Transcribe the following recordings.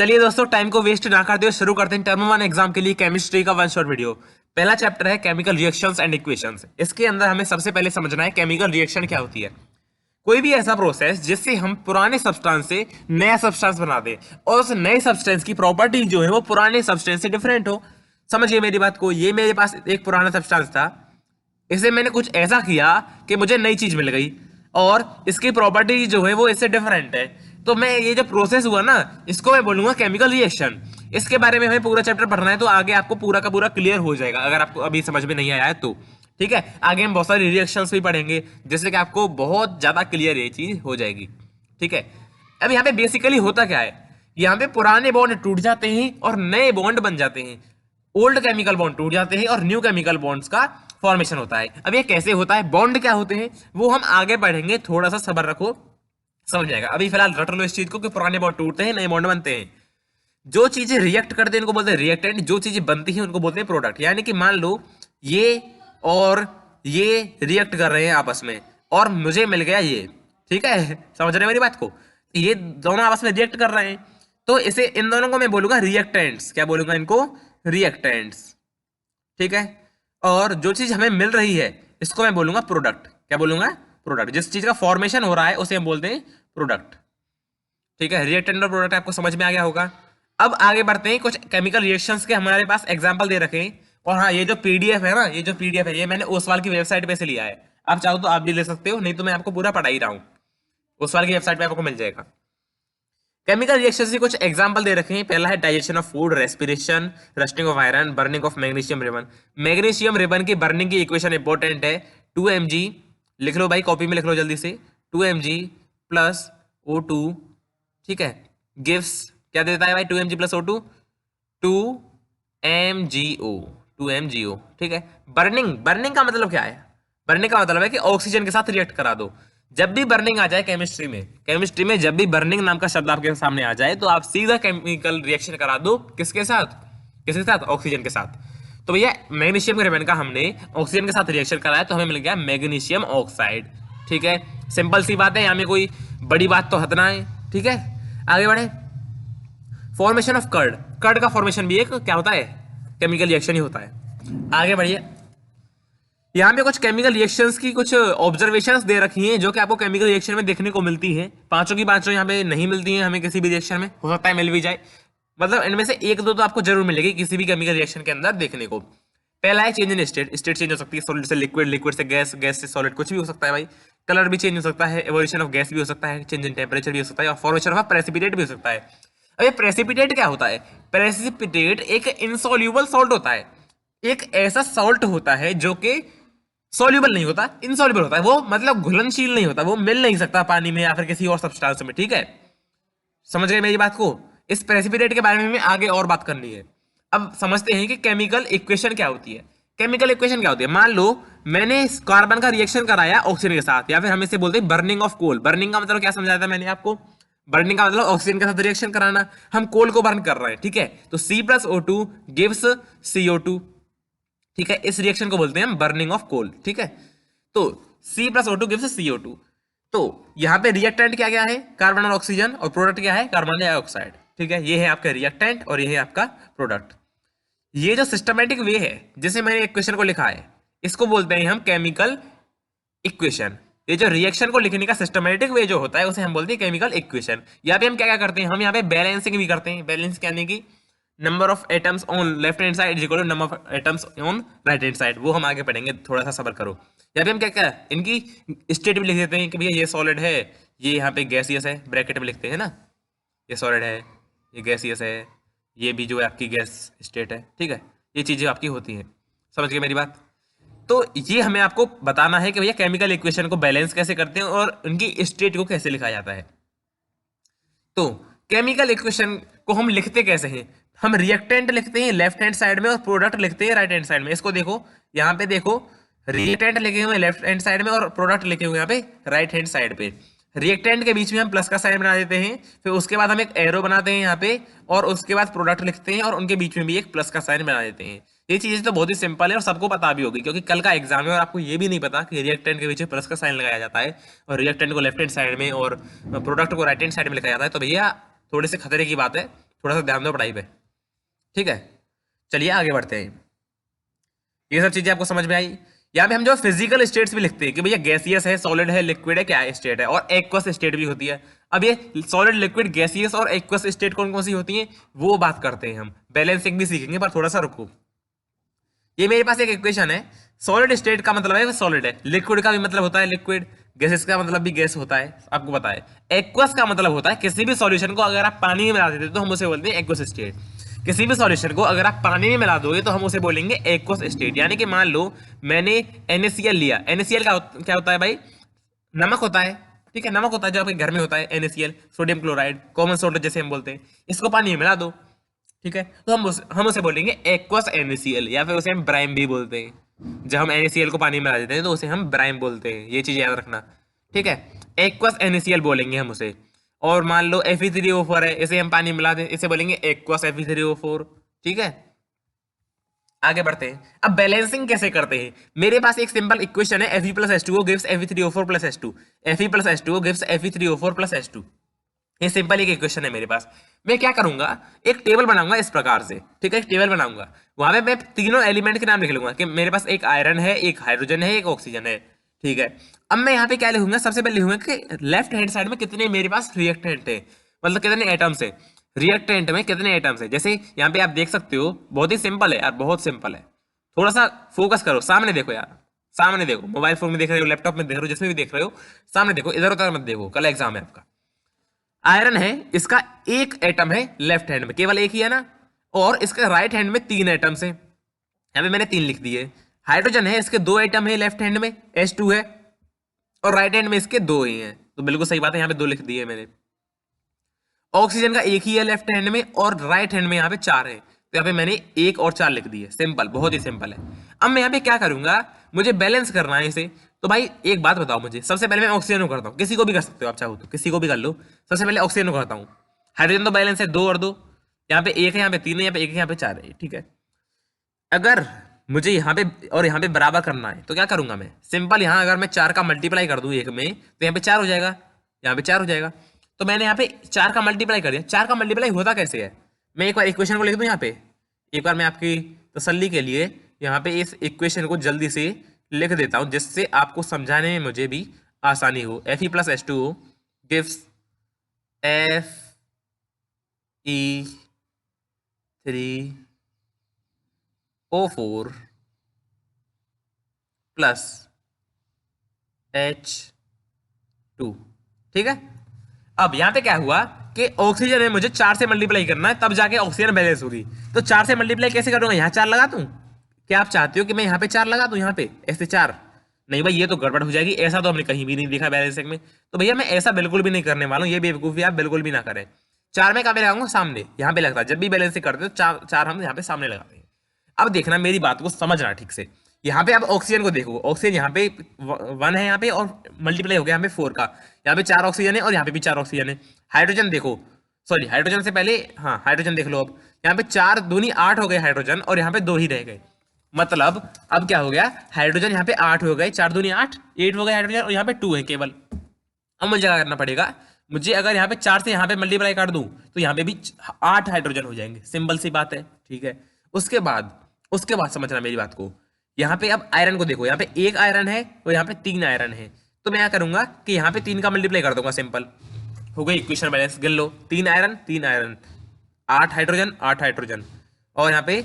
चलिए दोस्तों, टाइम को वेस्ट ना करते हुए शुरू करते हैं टर्म 1 एग्जाम के लिए केमिस्ट्री का वन शॉट वीडियो। पहला चैप्टर है केमिकल रिएक्शंस एंड इक्वेशंस। इसके अंदर हमें सबसे पहले समझना है केमिकल रिएक्शन क्या होती है। कोई भी ऐसा प्रोसेस जिससे हम पुराने सब्सटेंस से नया सब्सटेंस बना दें और उस नए सब्सटेंस की प्रॉपर्टी जो है वो पुराने सब्सटेंस से डिफरेंट हो। समझिए मेरी बात को, ये मेरे पास एक पुराना सब्सटेंस था, इसे मैंने कुछ ऐसा किया कि मुझे नई चीज मिल गई और इसकी प्रॉपर्टी जो है वो इससे डिफरेंट है। तो मैं ये जो प्रोसेस हुआ ना, इसको मैं बोलूंगा केमिकल रिएक्शन। इसके बारे में हमें पूरा चैप्टर पढ़ना है, तो आगे आपको पूरा का पूरा क्लियर हो जाएगा अगर आपको अभी समझ में नहीं आया है तो। ठीक है, आगे हम बहुत सारे रिएक्शंस भी पढ़ेंगे जिससे कि आपको बहुत ज्यादा क्लियर ये चीज हो जाएगी। ठीक है, अब यहाँ पे बेसिकली होता क्या है, यहाँ पे पुराने बॉन्ड टूट जाते हैं और नए बॉन्ड बन जाते हैं। ओल्ड केमिकल बॉन्ड टूट जाते हैं और न्यू केमिकल बॉन्ड्स का फॉर्मेशन होता है। अब ये कैसे होता है, बॉन्ड क्या होते हैं वो हम आगे पढ़ेंगे, थोड़ा सा सब्र रखो, समझ जाएगा। अभी फिलहाल रट लो इस चीज को कि पुराने बॉन्ड टूटते हैं नए बॉन्ड बनते हैं। जो चीजें रिएक्ट करते हैं उनको बोलते हैं रिएक्टेंट, जो चीजें बनती हैं उनको बोलते हैं प्रोडक्ट। यानी कि मान लो ये और ये रिएक्ट कर रहे हैं आपस में और मुझे मिल गया ये। ठीक है, समझ रहे हैं मेरी बात को, ये दोनों आपस में रिएक्ट कर रहे हैं तो इसे इन दोनों को मैं बोलूंगा रिएक्टेंट्स। क्या बोलूंगा इनको? रिएक्टेंट्स। ठीक है, और जो चीज हमें मिल रही है इसको मैं बोलूंगा प्रोडक्ट। क्या बोलूंगा? प्रोडक्ट। जिस चीज का फॉर्मेशन हो रहा है उसे हम बोलते हैं प्रोडक्ट। ठीक है, रिएक्टेंट और प्रोडक्ट आपको समझ में आ गया होगा। अब आगे बढ़ते हैं, कुछ केमिकल रिएक्शंस के हमारे पास एग्जांपल दे रखे हैं। और हाँ, ये जो पीडीएफ है ना, ये जो पीडीएफ है ये मैंने ओसवाल की वेबसाइट पे से लिया है। आप चाहो तो आप भी ले सकते हो, नहीं तो मैं आपको पूरा पढ़ा ही रहा हूँ, ओसवाल की वेबसाइट पे आपको मिल जाएगा। केमिकल रिएक्शन से कुछ एग्जांपल दे रखे हैं। पहला है digestion of food, respiration, rusting of iron, burning of magnesium ribbon. Magnesium ribbon की बर्निंग की इक्वेशन इंपॉर्टेंट है। 2mg, लिख लो भाई, कॉपी में लिख लो जल्दी से। 2mg प्लस O2, ठीक है, गिव्स क्या देता है भाई? 2mg plus O2, 2mgO, 2mgO। ठीक है, बर्निंग का मतलब क्या है? बर्निंग का मतलब है कि ऑक्सीजन के साथ रिएक्ट करा दो। जब भी बर्निंग आ जाए केमिस्ट्री में जब भी बर्निंग नाम का शब्द आपके सामने आ जाए तो आप सीधा केमिकल रिएक्शन करा दो। किसके साथ? किसके साथ? ऑक्सीजन के साथ। तो भैया मैग्नीशियम के रिबन का हमने ऑक्सीजन के साथ रिएक्शन कराया तो हमें मिल गया मैग्नीशियम ऑक्साइड। ठीक है, सिंपल सी बात है, यहाँ में कोई बड़ी बात तो हद ना है। ठीक है, आगे बढ़े। फॉर्मेशन ऑफ कर्ड, कर्ड का फॉर्मेशन भी एक क्या होता है? केमिकल रिएक्शन ही होता है। आगे बढ़िए, यहाँ पे कुछ केमिकल रिएक्शंस की कुछ ऑब्जर्वेशंस दे रखी हैं जो कि आपको केमिकल रिएक्शन में देखने को मिलती है। पांचों की पांचों यहाँ पे नहीं मिलती हैं हमें किसी भी रिएक्शन में, हो सकता है मिल भी जाए, मतलब इनमें से एक दो तो आपको जरूर मिलेगी किसी भी केमिकल रिएक्शन के अंदर देखने को। पहला है change in state, state change हो सकती है, सॉलिड से लिक्विड, लिक्विड से गैस, गैस से सॉलिड, कुछ भी हो सकता है भाई। कलर भी चेंज हो सकता है, एवोल्यूशन ऑफ गैस भी हो सकता है, चेंज इन टेम्परेचर भी हो सकता है और फॉर्मेशन ऑफ प्रेसिपिटेट भी हो सकता है। अब ये प्रेसिपिटेट क्या होता है? प्रेसिपिटेट एक इनसॉल्यूबल सॉल्ट होता है, एक ऐसा सॉल्ट होता है जो कि सॉल्यूबल नहीं होता, इनसॉल्यूबल होता है। वो मतलब घुलनशील नहीं होता, वो मिल नहीं सकता पानी में या फिर किसी और सब्सटेंस में। ठीक है, समझ गए मेरी बात को? इस प्रेसिपिटेट के बारे में हमें आगे और बात करनी है। अब समझते हैं कि केमिकल इक्वेशन क्या होती है। केमिकल इक्वेशन क्या होती है? मान लो मैंने कार्बन का रिएक्शन कराया ऑक्सीजन के साथ, या फिर हम इसे बोलते हैं बर्निंग ऑफ कोल। बर्निंग का मतलब क्या समझाया था मैंने आपको? बर्निंग का मतलब ऑक्सीजन के साथ रिएक्शन कराना, हम कोल को बर्न कर रहे हैं। ठीक है, तो C plus O2 gives CO2। ठीक है, इस रिएक्शन को बोलते हैं हम बर्निंग ऑफ कोल। ठीक है, तो C plus O2 gives CO2। तो यहाँ पे रिएक्टेंट क्या क्या है? कार्बन और ऑक्सीजन, और प्रोडक्ट क्या है? Carbon dioxide. ठीक है, ये है आपका रिएक्टेंट और ये है आपका प्रोडक्ट। ये जो सिस्टमेटिक वे है जिसे मैंने इक्वेशन को लिखा है इसको बोलते हैं हम केमिकल इक्वेशन। ये जो रिएक्शन को लिखने का सिस्टमेटिक वे जो होता है उसे हम बोलते हैं केमिकल इक्वेशन। यहाँ पे हम क्या क्या करते हैं? हम यहाँ पे बैलेंसिंग भी करते हैं। बैलेंस यानी कि number of atoms on left hand side is equal to number of atoms on right hand side. वो हम आगे पढ़ेंगे, थोड़ा सा सब्र करो। यहाँ पे हम क्या क्या इनकी स्टेट भी लिख देते हैं कि भैया ये सॉलिड है, ये यहाँ पे गैसियस है, ब्रैकेट में लिखते हैं ना, ये सॉलिड है, ये गैसियस है, ये भी जो है आपकी गैस स्टेट है। ठीक है, ये चीजें आपकी होती हैं। समझ गए मेरी बात? तो ये हमें आपको बताना है कि भैया केमिकल इक्वेशन को बैलेंस कैसे करते हैं और उनकी स्टेट को कैसे लिखा जाता है। तो केमिकल इक्वेशन को हम लिखते कैसे हैं? हम रिएक्टेंट लिखते हैं लेफ्ट हैंड साइड में और प्रोडक्ट लिखते हैं राइट हैंड साइड में। इसको देखो, यहाँ पे देखो, रिएक्टेंट लिखे हुए लेफ्ट हैंड साइड में और प्रोडक्ट लिखे हुए यहाँ पे राइट हैंड साइड पे। रिएक्टेंट के बीच में हम प्लस का साइन बना देते हैं, फिर उसके बाद हम एक एरो बनाते हैं यहाँ पे, और उसके बाद प्रोडक्ट लिखते हैं और उनके बीच में भी एक प्लस का साइन बना देते हैं। ये चीजें तो बहुत ही सिंपल है और सबको पता भी होगी, क्योंकि कल का एग्जाम है और आपको ये भी नहीं पता कि रिएक्टेंट के पीछे प्लस का साइन लगाया जाता है और रिएक्टेंट को लेफ्ट हैंड साइड में और प्रोडक्ट को राइट हैंड साइड में लिखा जाता है। तो भैया थोड़े से खतरे की बात है, थोड़ा सा ध्यान दो पढ़ाई पे, ठीक है। चलिए आगे बढ़ते हैं। ये सब चीजें आपको समझ में आई। यहाँ पे हम जो फिजिकल स्टेट्स भी लिखते हैं कि भैया गैसियस है, सॉलिड है, लिक्विड है, क्या है स्टेट है, और एक्वस स्टेट भी होती है। अब ये सॉलिड, लिक्विड, गैसियस और एक्वस स्टेट कौन कौन सी होती हैं वो बात करते हैं हम। बैलेंसिंग भी सीखेंगे, पर थोड़ा सा रुको। ये मेरे पास एक इक्वेशन है। सॉलिड स्टेट का मतलब है वो सॉलिड है, लिक्विड का भी मतलब होता है लिक्विड, गैसेस का मतलब भी गैस होता है, आपको पता है। एक्वस का मतलब होता है किसी भी सॉल्यूशन को अगर आप पानी में मिला देते तो हम उसे बोलते हैं एक्वस स्टेट। किसी भी सॉल्यूशन को अगर आप पानी में मिला दोगे तो हम उसे बोलेंगे एक्वस स्टेट। यानी कि मान लो मैंने NaCl लिया, NaCl क्या होता है भाई, नमक होता है, ठीक है, नमक होता है जो आपके घर में होता है, NaCl, sodium chloride, common soda जैसे हम बोलते हैं। इसको पानी में मिला दो, ठीक है, तो हम उसे बोलेंगे एक्वस NaCl, या फिर उसे हम ब्राइम भी बोलते हैं। जब हम NaCl को पानी में मिला देते हैं तो उसे हम ब्राइम बोलते हैं, ये चीज याद रखना, ठीक है। एक्वस NaCl बोलेंगे हम उसे। और मान लो Fe3O4 है, इसे हम पानी मिला दें, इसे बोलेंगे एक्वस Fe3O4, ठीक है। आगे बढ़ते हैं। अब बैलेंसिंग कैसे करते हैं। मेरे पास एक सिंपल इक्वेशन है, Fe + H2O gives Fe3O4 + H2, Fe + H2O gives Fe3O4 + H2। ये सिंपल एक इक्वेशन है मेरे पास। मैं क्या करूंगा, एक टेबल बनाऊंगा इस प्रकार से, ठीक है, एक टेबल बनाऊंगा। वहां पे मैं तीनों एलिमेंट के नाम लिख लूंगा कि मेरे पास एक आयरन है, एक हाइड्रोजन है, एक ऑक्सीजन है, ठीक है। अब मैं यहाँ पे क्या लिखूंगा, सबसे पहले लिखूंगा कि लेफ्ट हैंड साइड में कितने मेरे पास रिएक्टेंट है, मतलब कितने एटम्स है, रिएक्टेंट में कितने एटम्स है। जैसे यहाँ पे आप देख सकते हो, बहुत ही सिंपल है यार, बहुत सिंपल है। थोड़ा सा फोकस करो, सामने देखो यार, सामने देखो, मोबाइल फोन में देख रहे हो, लैपटॉप में देख रहे हो, जिसमें भी देख रहे हो, सामने देखो, इधर उधर मत देखो, कल एग्जाम है आपका। आयरन है, इसका एक एटम है लेफ्ट हैंड में, केवल एक ही है ना, और इसके राइट हैंड में 3 एटम्स हैं, यहाँ पे मैंने 3 लिख दिए। हाइड्रोजन है, इसके 2 एटम है लेफ्ट हैंड में, H2 है, और राइट हैंड में इसके 2 ही हैं, तो बिल्कुल सही बात है, यहाँ पे 2 लिख दिए मैंने। ऑक्सीजन का एक ही है लेफ्ट हैंड में, और राइट हैंड में यहाँ पे 4 है, तो यहाँ पे मैंने 1 और 4 लिख दिए। सिंपल, बहुत ही सिंपल है। अब मैं यहाँ पे क्या करूंगा, मुझे बैलेंस करना है इसे। तो भाई एक बात बताओ मुझे, सबसे पहले मैं ऑक्सीजन को करता हूँ, किसी को भी कर सकते हो आप चाहो तो, किसी को भी कर लो। सबसे पहले ऑक्सीजन को करता हूँ। हाइड्रोजन तो बैलेंस है 2 और 2, यहाँ पे 1 है, यहाँ पे 3 है, यहाँ पे 1 है, यहाँ पे 4 है, ठीक है। अगर मुझे यहाँ पे और यहाँ पे बराबर करना है तो क्या करूंगा मैं, सिंपल, यहाँ अगर मैं 4 का मल्टीप्लाई कर दूं 1 में तो यहाँ पे 4 हो जाएगा, यहाँ पे 4 हो जाएगा। तो मैंने यहाँ पे 4 का मल्टीप्लाई कर दिया। 4 का मल्टीप्लाई होता कैसे है, मैं एक बार इक्वेशन को लिख दूं यहाँ पे, एक बार मैं आपकी तसल्ली के लिए यहाँ पे इस इक्वेशन को जल्दी से लिख देता हूँ, जिससे आपको समझाने में मुझे भी आसानी हो। Fe + H2O gives Fe3O4 + H2, ठीक है। अब यहाँ पे क्या हुआ कि ऑक्सीजन है, मुझे 4 से मल्टीप्लाई करना है, तब जाके ऑक्सीजन बैलेंस होगी। तो 4 से मल्टीप्लाई कैसे करूंगा, यहाँ 4 लगा दूं, क्या आप चाहते हो कि मैं यहाँ पे 4 लगा दूं, यहाँ पे ऐसे 4? नहीं भाई, ये तो गड़बड़ हो जाएगी, ऐसा तो हमने कहीं भी नहीं देखा बैलेंसिंग में। तो भैया मैं ऐसा बिल्कुल भी नहीं करने वाला हूँ, ये बेवकूफी आप बिल्कुल भी ना करें। 4 में कहाँ पे लगाऊंगा, सामने, यहाँ पे लगता है। जब भी बैलेंसिंग करते हो 4 हम यहाँ पे सामने लगाते हैं। अब देखना, मेरी बात को समझना ठीक से। यहाँ पे आप ऑक्सीजन को देखो, ऑक्सीजन यहाँ पे 1 है यहाँ पे, और मल्टीप्लाई हो गया यहाँ पे 4 का, यहाँ पे 4 ऑक्सीजन है और यहाँ पे भी 4 ऑक्सीजन है। हाइड्रोजन देखो, सॉरी हाइड्रोजन से पहले, हाँ हाइड्रोजन देख लो। अब यहाँ पे 4 दूनी 8 हो गए हाइड्रोजन, और यहाँ पे 2 ही रह गए। मतलब अब क्या हो गया, हाइड्रोजन यहाँ पे 8 हो गए, 4 दूनी 8 हो गए हाइड्रोजन, और यहाँ पे 2 है केवल। अब मुझे क्या करना पड़ेगा, मुझे अगर यहाँ पे 4 से यहाँ पे मल्टीप्लाई कर दूं तो यहाँ पे भी 8 हाइड्रोजन हो जाएंगे, सिंपल सी बात है, ठीक है। उसके बाद समझना मेरी बात को। यहाँ पे अब आयरन को देखो, यहाँ पे 1 आयरन है और यहाँ पे 3 आयरन है। तो मैं क्या करूंगा कि यहाँ पे 3 का मल्टीप्लाई कर दूंगा, सिंपल हो गई इक्वेशन बैलेंस। गिन लो, 3 आयरन 8 हाइड्रोजन 8 हाइड्रोजन, और यहाँ पे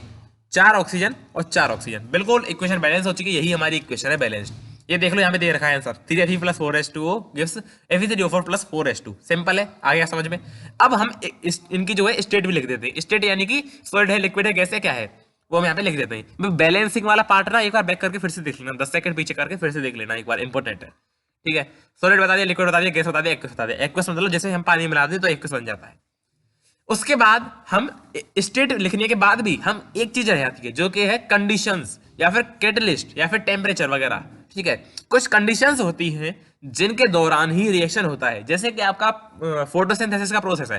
4 ऑक्सीजन और 4 ऑक्सीजन, बिल्कुल इक्वेशन बैलेंस हो चुकी है। यही हमारी इक्वेशन है बैलेंस्ड। ये देख लो, यहाँ पे दे रखा है answer, 3Fe + 4H2O gives Fe3O4 + 4H2। Simple है, आ गया समझ में। अब हम इनकी जो है स्टेट भी लिख देते हैं। स्टेट यानी कि सॉलिड है, लिक्विड है, गैस है, क्या है, वो हम यहाँ पे लिख देते हैं। मैं बैलेंसिंग वाला पार्ट ना एक बार बैक करके फिर से देख लेना, 10 सेकंड पीछे करके फिर से देख लेना एक बार, इंपॉर्टेंट है, ठीक है। सॉलिड बता दिया, लिक्विड बता दिया, गैस बता दिया, एक्वस बता दिया। एक्वस मतलब जैसे हम पानी मिला दें तो एक्वस बन जाता है। उसके बाद हम स्टेट लिखने के बाद भी हम एक चीज रह जाती है, जो कि है कंडीशंस, या फिर कैटलिस्ट, या फिर टेम्परेचर वगैरह, ठीक है। कुछ कंडीशंस होती हैं जिनके दौरान ही रिएक्शन होता है। जैसे कि आपका फोटोसिंथेसिस का प्रोसेस है,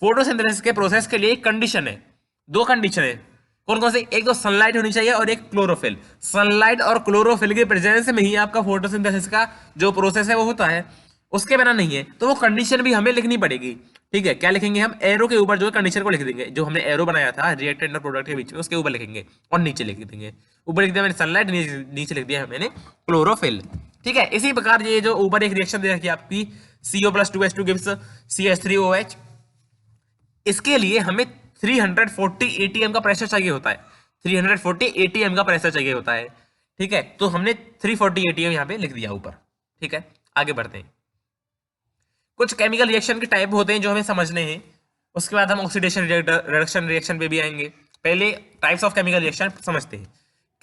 फोटोसिंथेसिस के प्रोसेस के लिए एक कंडीशन है, 2 कंडीशन है। कौन कौन से, एक तो सनलाइट होनी चाहिए और एक क्लोरोफिल। सनलाइट और क्लोरोफिल के प्रेजेंस में ही आपका फोटोसिंथेसिस का जो प्रोसेस है वो होता है। उसके बिना नहीं है, तो वो कंडीशन भी हमें लिखनी पड़ेगी। ठीक है, क्या लिखेंगे हम, एरो के ऊपर जो है कंडीशन को लिख देंगे, जो हमने एरो बनाया था रिएक्टेंट और प्रोडक्ट के बीच में, उसके ऊपर लिखेंगे और नीचे लिख देंगे। ऊपर लिख दिया मैंने सनलाइट, नीचे लिख दिया मैंने क्लोरोफिल। ठीक है, इसी प्रकार ये जो ऊपर एक रिएक्शन दे रखी है आपकी CO+2H2 गिव्स CH3OH, इसके लिए हमें 340 ATM का प्रेशर चाहिए होता है, 340 ATM का प्रेशर चाहिए होता है। ठीक है, तो हमने 340 ATM यहाँ पे लिख दिया ऊपर। ठीक है, आगे बढ़ते हैं। कुछ केमिकल रिएक्शन के टाइप होते हैं जो हमें समझने हैं, उसके बाद हम ऑक्सीडेशन रिडक्शन रिएक्शन पे भी आएंगे। पहले टाइप्स ऑफ केमिकल रिएक्शन समझते हैं।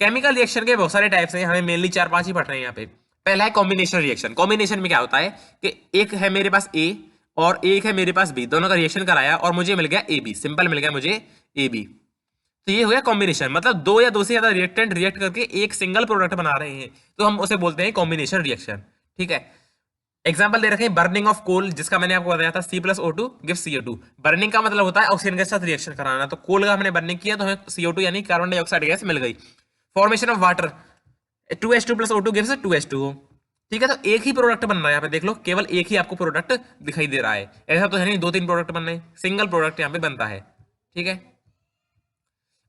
केमिकल रिएक्शन के बहुत सारे टाइप्स हैं, हमें मेनली 4-5 ही पढ़ रहे हैं यहाँ पे। पहला है कॉम्बिनेशन रिएक्शन। कॉम्बिनेशन में क्या होता है कि एक है मेरे पास ए और एक है मेरे पास बी, दोनों का रिएक्शन कराया और मुझे मिल गया ए बी, सिंपल मिल गया मुझे ए बी। तो ये हो गया कॉम्बिनेशन, मतलब दो या दो से ज्यादा रिएक्टेंट रिएक्ट करके एक सिंगल प्रोडक्ट बना रहे हैं, तो हम उसे बोलते हैं कॉम्बिनेशन रिएक्शन। ठीक है, एग्जाम्पल दे रखे हैं बर्निंग ऑफ कोल, जिसका मैंने आपको बताया था C+O2 गिव्स CO2। बर्निंग का मतलब होता है ऑक्सीजन के साथ रिएक्शन कराना, तो कोल का हमने बर्निंग किया तो हमें CO2 यानी कार्बन डाइऑक्साइड गैस मिल गई। Formation of water, 2H2+O2 gives 2H2O। ठीक है, तो एक ही प्रोडक्ट बन रहा है, यहाँ पे देख लो, केवल एक ही आपको प्रोडक्ट दिखाई दे रहा है, ऐसा तो है नहीं 2-3 प्रोडक्ट बन रहे हैं, सिंगल प्रोडक्ट यहाँ पे बनता है। ठीक है,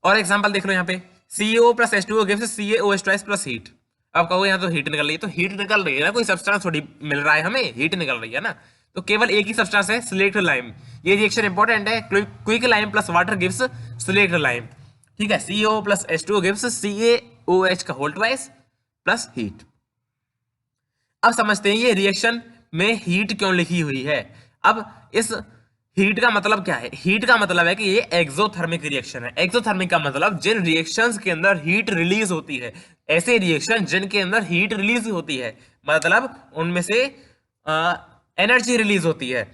और एग्जाम्पल देख लो यहाँ पे CO+H2O gives CaOH plus heat. अब कहो यहाँ तो हीट निकल रही है, तो हीट निकल रही है ना, कोई सब्सटेंस थोड़ी मिल रहा है हमें, हीट निकल रही है ना, तो केवल एक ही सब्सटेंस है, सिलेक्ट लाइम। ये रिएक्शन इंपॉर्टेंट है, quick lime plus water gives slaked lime. ठीक है, CO+H2O गिव्स CaOH का होल ट्वाइस प्लस हीट। अब समझते हैं ये रिएक्शन में हीट क्यों लिखी हुई है। अब इस हीट का मतलब क्या है, हीट का मतलब है कि ये एक्सोथर्मिक रिएक्शन है। एक्सोथर्मिक का मतलब जिन रिएक्शंस के अंदर हीट रिलीज होती है, ऐसे रिएक्शन जिनके अंदर हीट रिलीज होती है, मतलब उनमें से एनर्जी रिलीज होती है।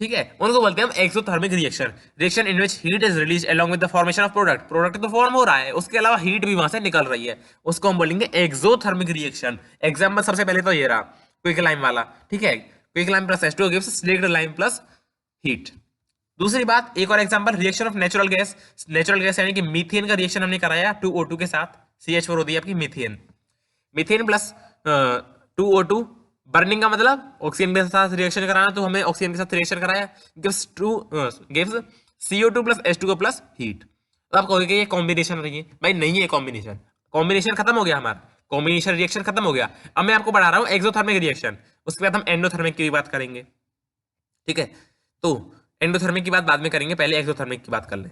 ठीक है, उनको बोलते हैं हम exothermic reaction. Reaction in which heat is release along with the formation of product. Product तो फॉर्म हो रहा है, उसके अलावा हीट भी वहां से निकल रही है, उसको हम बोलेंगे एक्सोथर्मिक रिएक्शन। एग्जाम्पल सबसे पहले तो ये रहा क्विक लाइम वाला। ठीक है, quick lime plus H2O gives slaked lime plus heat. दूसरी बात, एक और example, reaction of natural gas. Natural gas यानी कि मीथेन का रिएक्शन हमने कराया 2O2 के साथ, CH4 होती है आपकी methane. Methane plus 2O2, burning का मतलब ऑक्सीजन के साथ रिएक्शन कराना, तो हमें ऑक्सीजन के साथ रिएक्शन कराया, gives CO2 plus H2O plus heat. तो आप कहोगे कि ये कॉम्बिनेशन रही है, भाई नहीं है कॉम्बिनेशन, कॉम्बिनेशन खत्म हो गया हमारा, कॉम्बिनेशन रिएक्शन खत्म हो गया। अब मैं आपको बढ़ा रहा हूँ एक्सोथर्मिक रिएक्शन, उसके बाद हम एंडोथर्मिक की बात करेंगे। ठीक है, तो एंडोथर्मिक की बात बाद में करेंगे, पहले एक्सोथर्मिक की बात कर ले।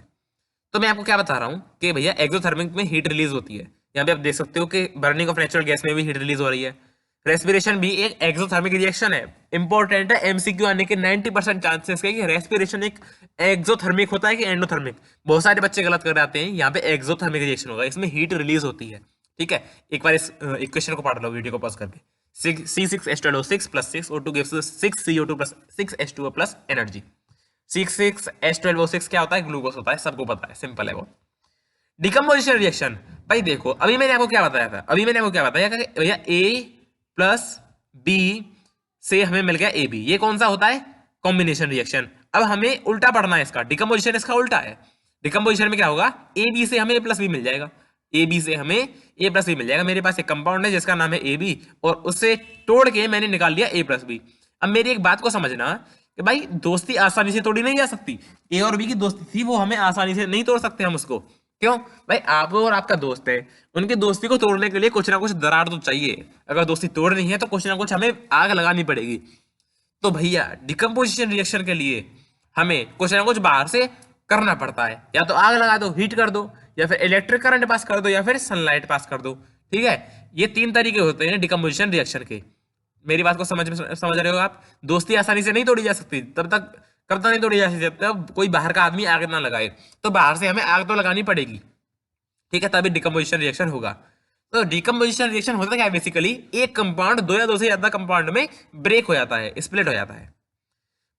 तो मैं आपको क्या बता रहा हूँ कि भैया एक्सोथर्मिक में हीट रिलीज होती है, यहाँ पे आप देख सकते हो कि बर्निंग ऑफ नेचुरल गैस में भी हीट रिलीज हो रही है। रेस्पिरेशन भी एक एक्सोथर्मिक रिएक्शन है, इंपॉर्टेंट है, MCQ आने के 90% चांसेस है कि रेस्पिरेशन एक एक्सोथर्मिक होता है कि एंडोथर्मिक। बहुत सारे बच्चे गलत कर जाते हैं, यहाँ पे एक्सोथर्मिक रिएक्शन होगा, इसमें हीट रिलीज होती है। ठीक है, एक बार इस इक्वेशन को पढ़ लो वीडियो को पॉज करके। C6H12O6 plus 6O2 gives 6CO2 plus 6H2O plus energy. C6H12O6 क्या होता है, ग्लूकोज होता है, सबको पता है, सिंपल है वो। डिकम्पोजिशन रिएक्शन, भाई देखो अभी मैंने आपको क्या बताया था, भैया A प्लस B से हमें मिल गया AB, ये कौन सा होता है, कॉम्बिनेशन रिएक्शन। अब हमें उल्टा पढ़ना है इसका, डिकम्पोजिशन इसका उल्टा है। डिकम्पोजिशन में क्या होगा, AB से हमें A प्लस बी मिल जाएगा, AB से हमें A प्लस बी मिल जाएगा। मेरे पास एक कंपाउंड है जिसका नाम है AB और उससे तोड़ के मैंने निकाल लिया A प्लस बी। अब मेरी एक बात को समझना कि भाई दोस्ती आसानी से तोड़ी नहीं जा सकती, A और B की दोस्ती थी, वो हमें आसानी से नहीं तोड़ सकते हम उसको। क्यों भाई, आप और आपका दोस्त है, उनकी दोस्ती को तोड़ने के लिए कुछ ना कुछ दरार तो चाहिए। अगर दोस्ती तोड़नी है तो कुछ ना कुछ हमें आग लगानी पड़ेगी। तो भैया डिकम्पोजिशन रिएक्शन के लिए हमें कुछ ना कुछ बाहर से करना पड़ता है, या तो आग लगा दो, हीट कर दो, या फिर इलेक्ट्रिक करंट पास कर दो, या फिर सनलाइट पास कर दो। ठीक है, ये 3 तरीके होते हैं डिकम्पोजिशन रिएक्शन के। मेरी बात को समझ रहे हो आप, दोस्ती आसानी से नहीं तोड़ी जा सकती, तब तक कब तक नहीं तोड़ी जा सकती, जब कोई बाहर का आदमी आग ना लगाए, तो बाहर से हमें आग तो लगानी पड़ेगी। ठीक है, तभी डिकम्पोजिशन रिएक्शन होगा। तो डिकम्पोजिशन रिएक्शन होता क्या है, बेसिकली एक कंपाउंड दो या दो से ज्यादा कंपाउंड में ब्रेक हो जाता है, स्प्लिट हो जाता है।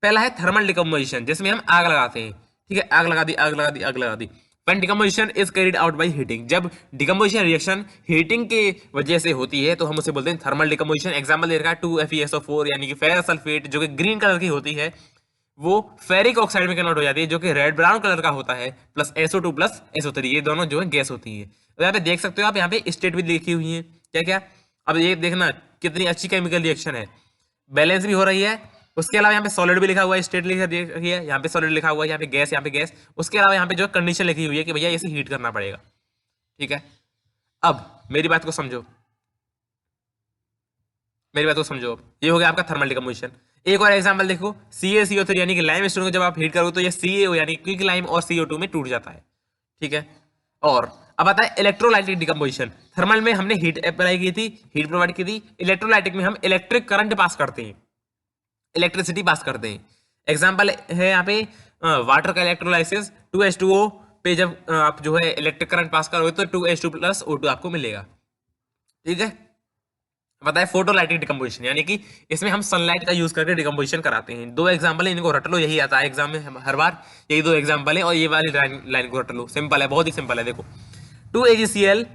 पहला है थर्मल डिकम्पोजिशन, जिसमें हम आग लगाते हैं। ठीक है, आग लगा दी, आग लगा दी, आग लगा दी। When decomposition is carried out by heating, जब डिकम्पोजिशन रिएक्शन हीटिंग के वजह से होती है तो हम उसे बोलते हैं थर्मल डिकम्पोजिशन। एग्जांपल दे रखा है 2FeSO4 यानी कि फेरस सल्फेट, जो कि ग्रीन कलर की होती है, वो फेरिक ऑक्साइड में कन्वर्ट हो जाती है, जो कि रेड ब्राउन कलर का होता है, प्लस SO2 प्लस SO3, ये दोनों जो है गैस होती है। तो यहाँ पे देख सकते हो आप, यहाँ पे स्टेट भी लिखी हुई है क्या क्या। अब ये देखना कितनी अच्छी केमिकल रिएक्शन है। बैलेंस भी हो रही है। उसके अलावा यहाँ पे सॉलिड भी लिखा हुआ है, स्टेट लिखा रखी है, यहाँ पे सॉलिड लिखा हुआ है, यहाँ पे गैस, यहाँ पे गैस। उसके अलावा यहाँ पे जो कंडीशन लिखी हुई है कि भैया इसे हीट करना पड़ेगा। ठीक है, अब मेरी बात को समझो, मेरी बात को समझो। अब ये हो गया आपका थर्मल डिकम्पोजिशन। एक और एग्जांपल देखो, CaCO3 यानी कि लाइम स्टोन को जब आप हीट करोगे तो ये CaO यानी क्विक लाइम और CO2 में टूट जाता है। ठीक है, और अब आता है इलेक्ट्रोलाइटिक डिकम्पोजिशन। थर्मल में हमने हीट अप्लाई की थी, हीट प्रोवाइड की थी। इलेक्ट्रोलाइटिक में हम इलेक्ट्रिक करंट पास करते हैं, इलेक्ट्रिसिटी पास करते हैं। एग्जाम्पल है यहाँ पे वाटर का इलेक्ट्रोलाइसिस, 2H2O पे जब आप जो है इलेक्ट्रिक करंट पास करोगे तो 2H2 + O2 आपको मिलेगा। ठीक है, बताए फोटोलाइटिक डिकम्पोजिशन यानी कि इसमें हम सनलाइट का यूज करके डिकम्पोजिशन कराते हैं। दो एग्जांपल है, इनको रट लो, यही आता है एग्जाम में हर बार, यही दो एग्जांपल है और ये वाली लाइन को रट लो, सिंपल है, बहुत ही सिंपल है। देखो 2AgCl,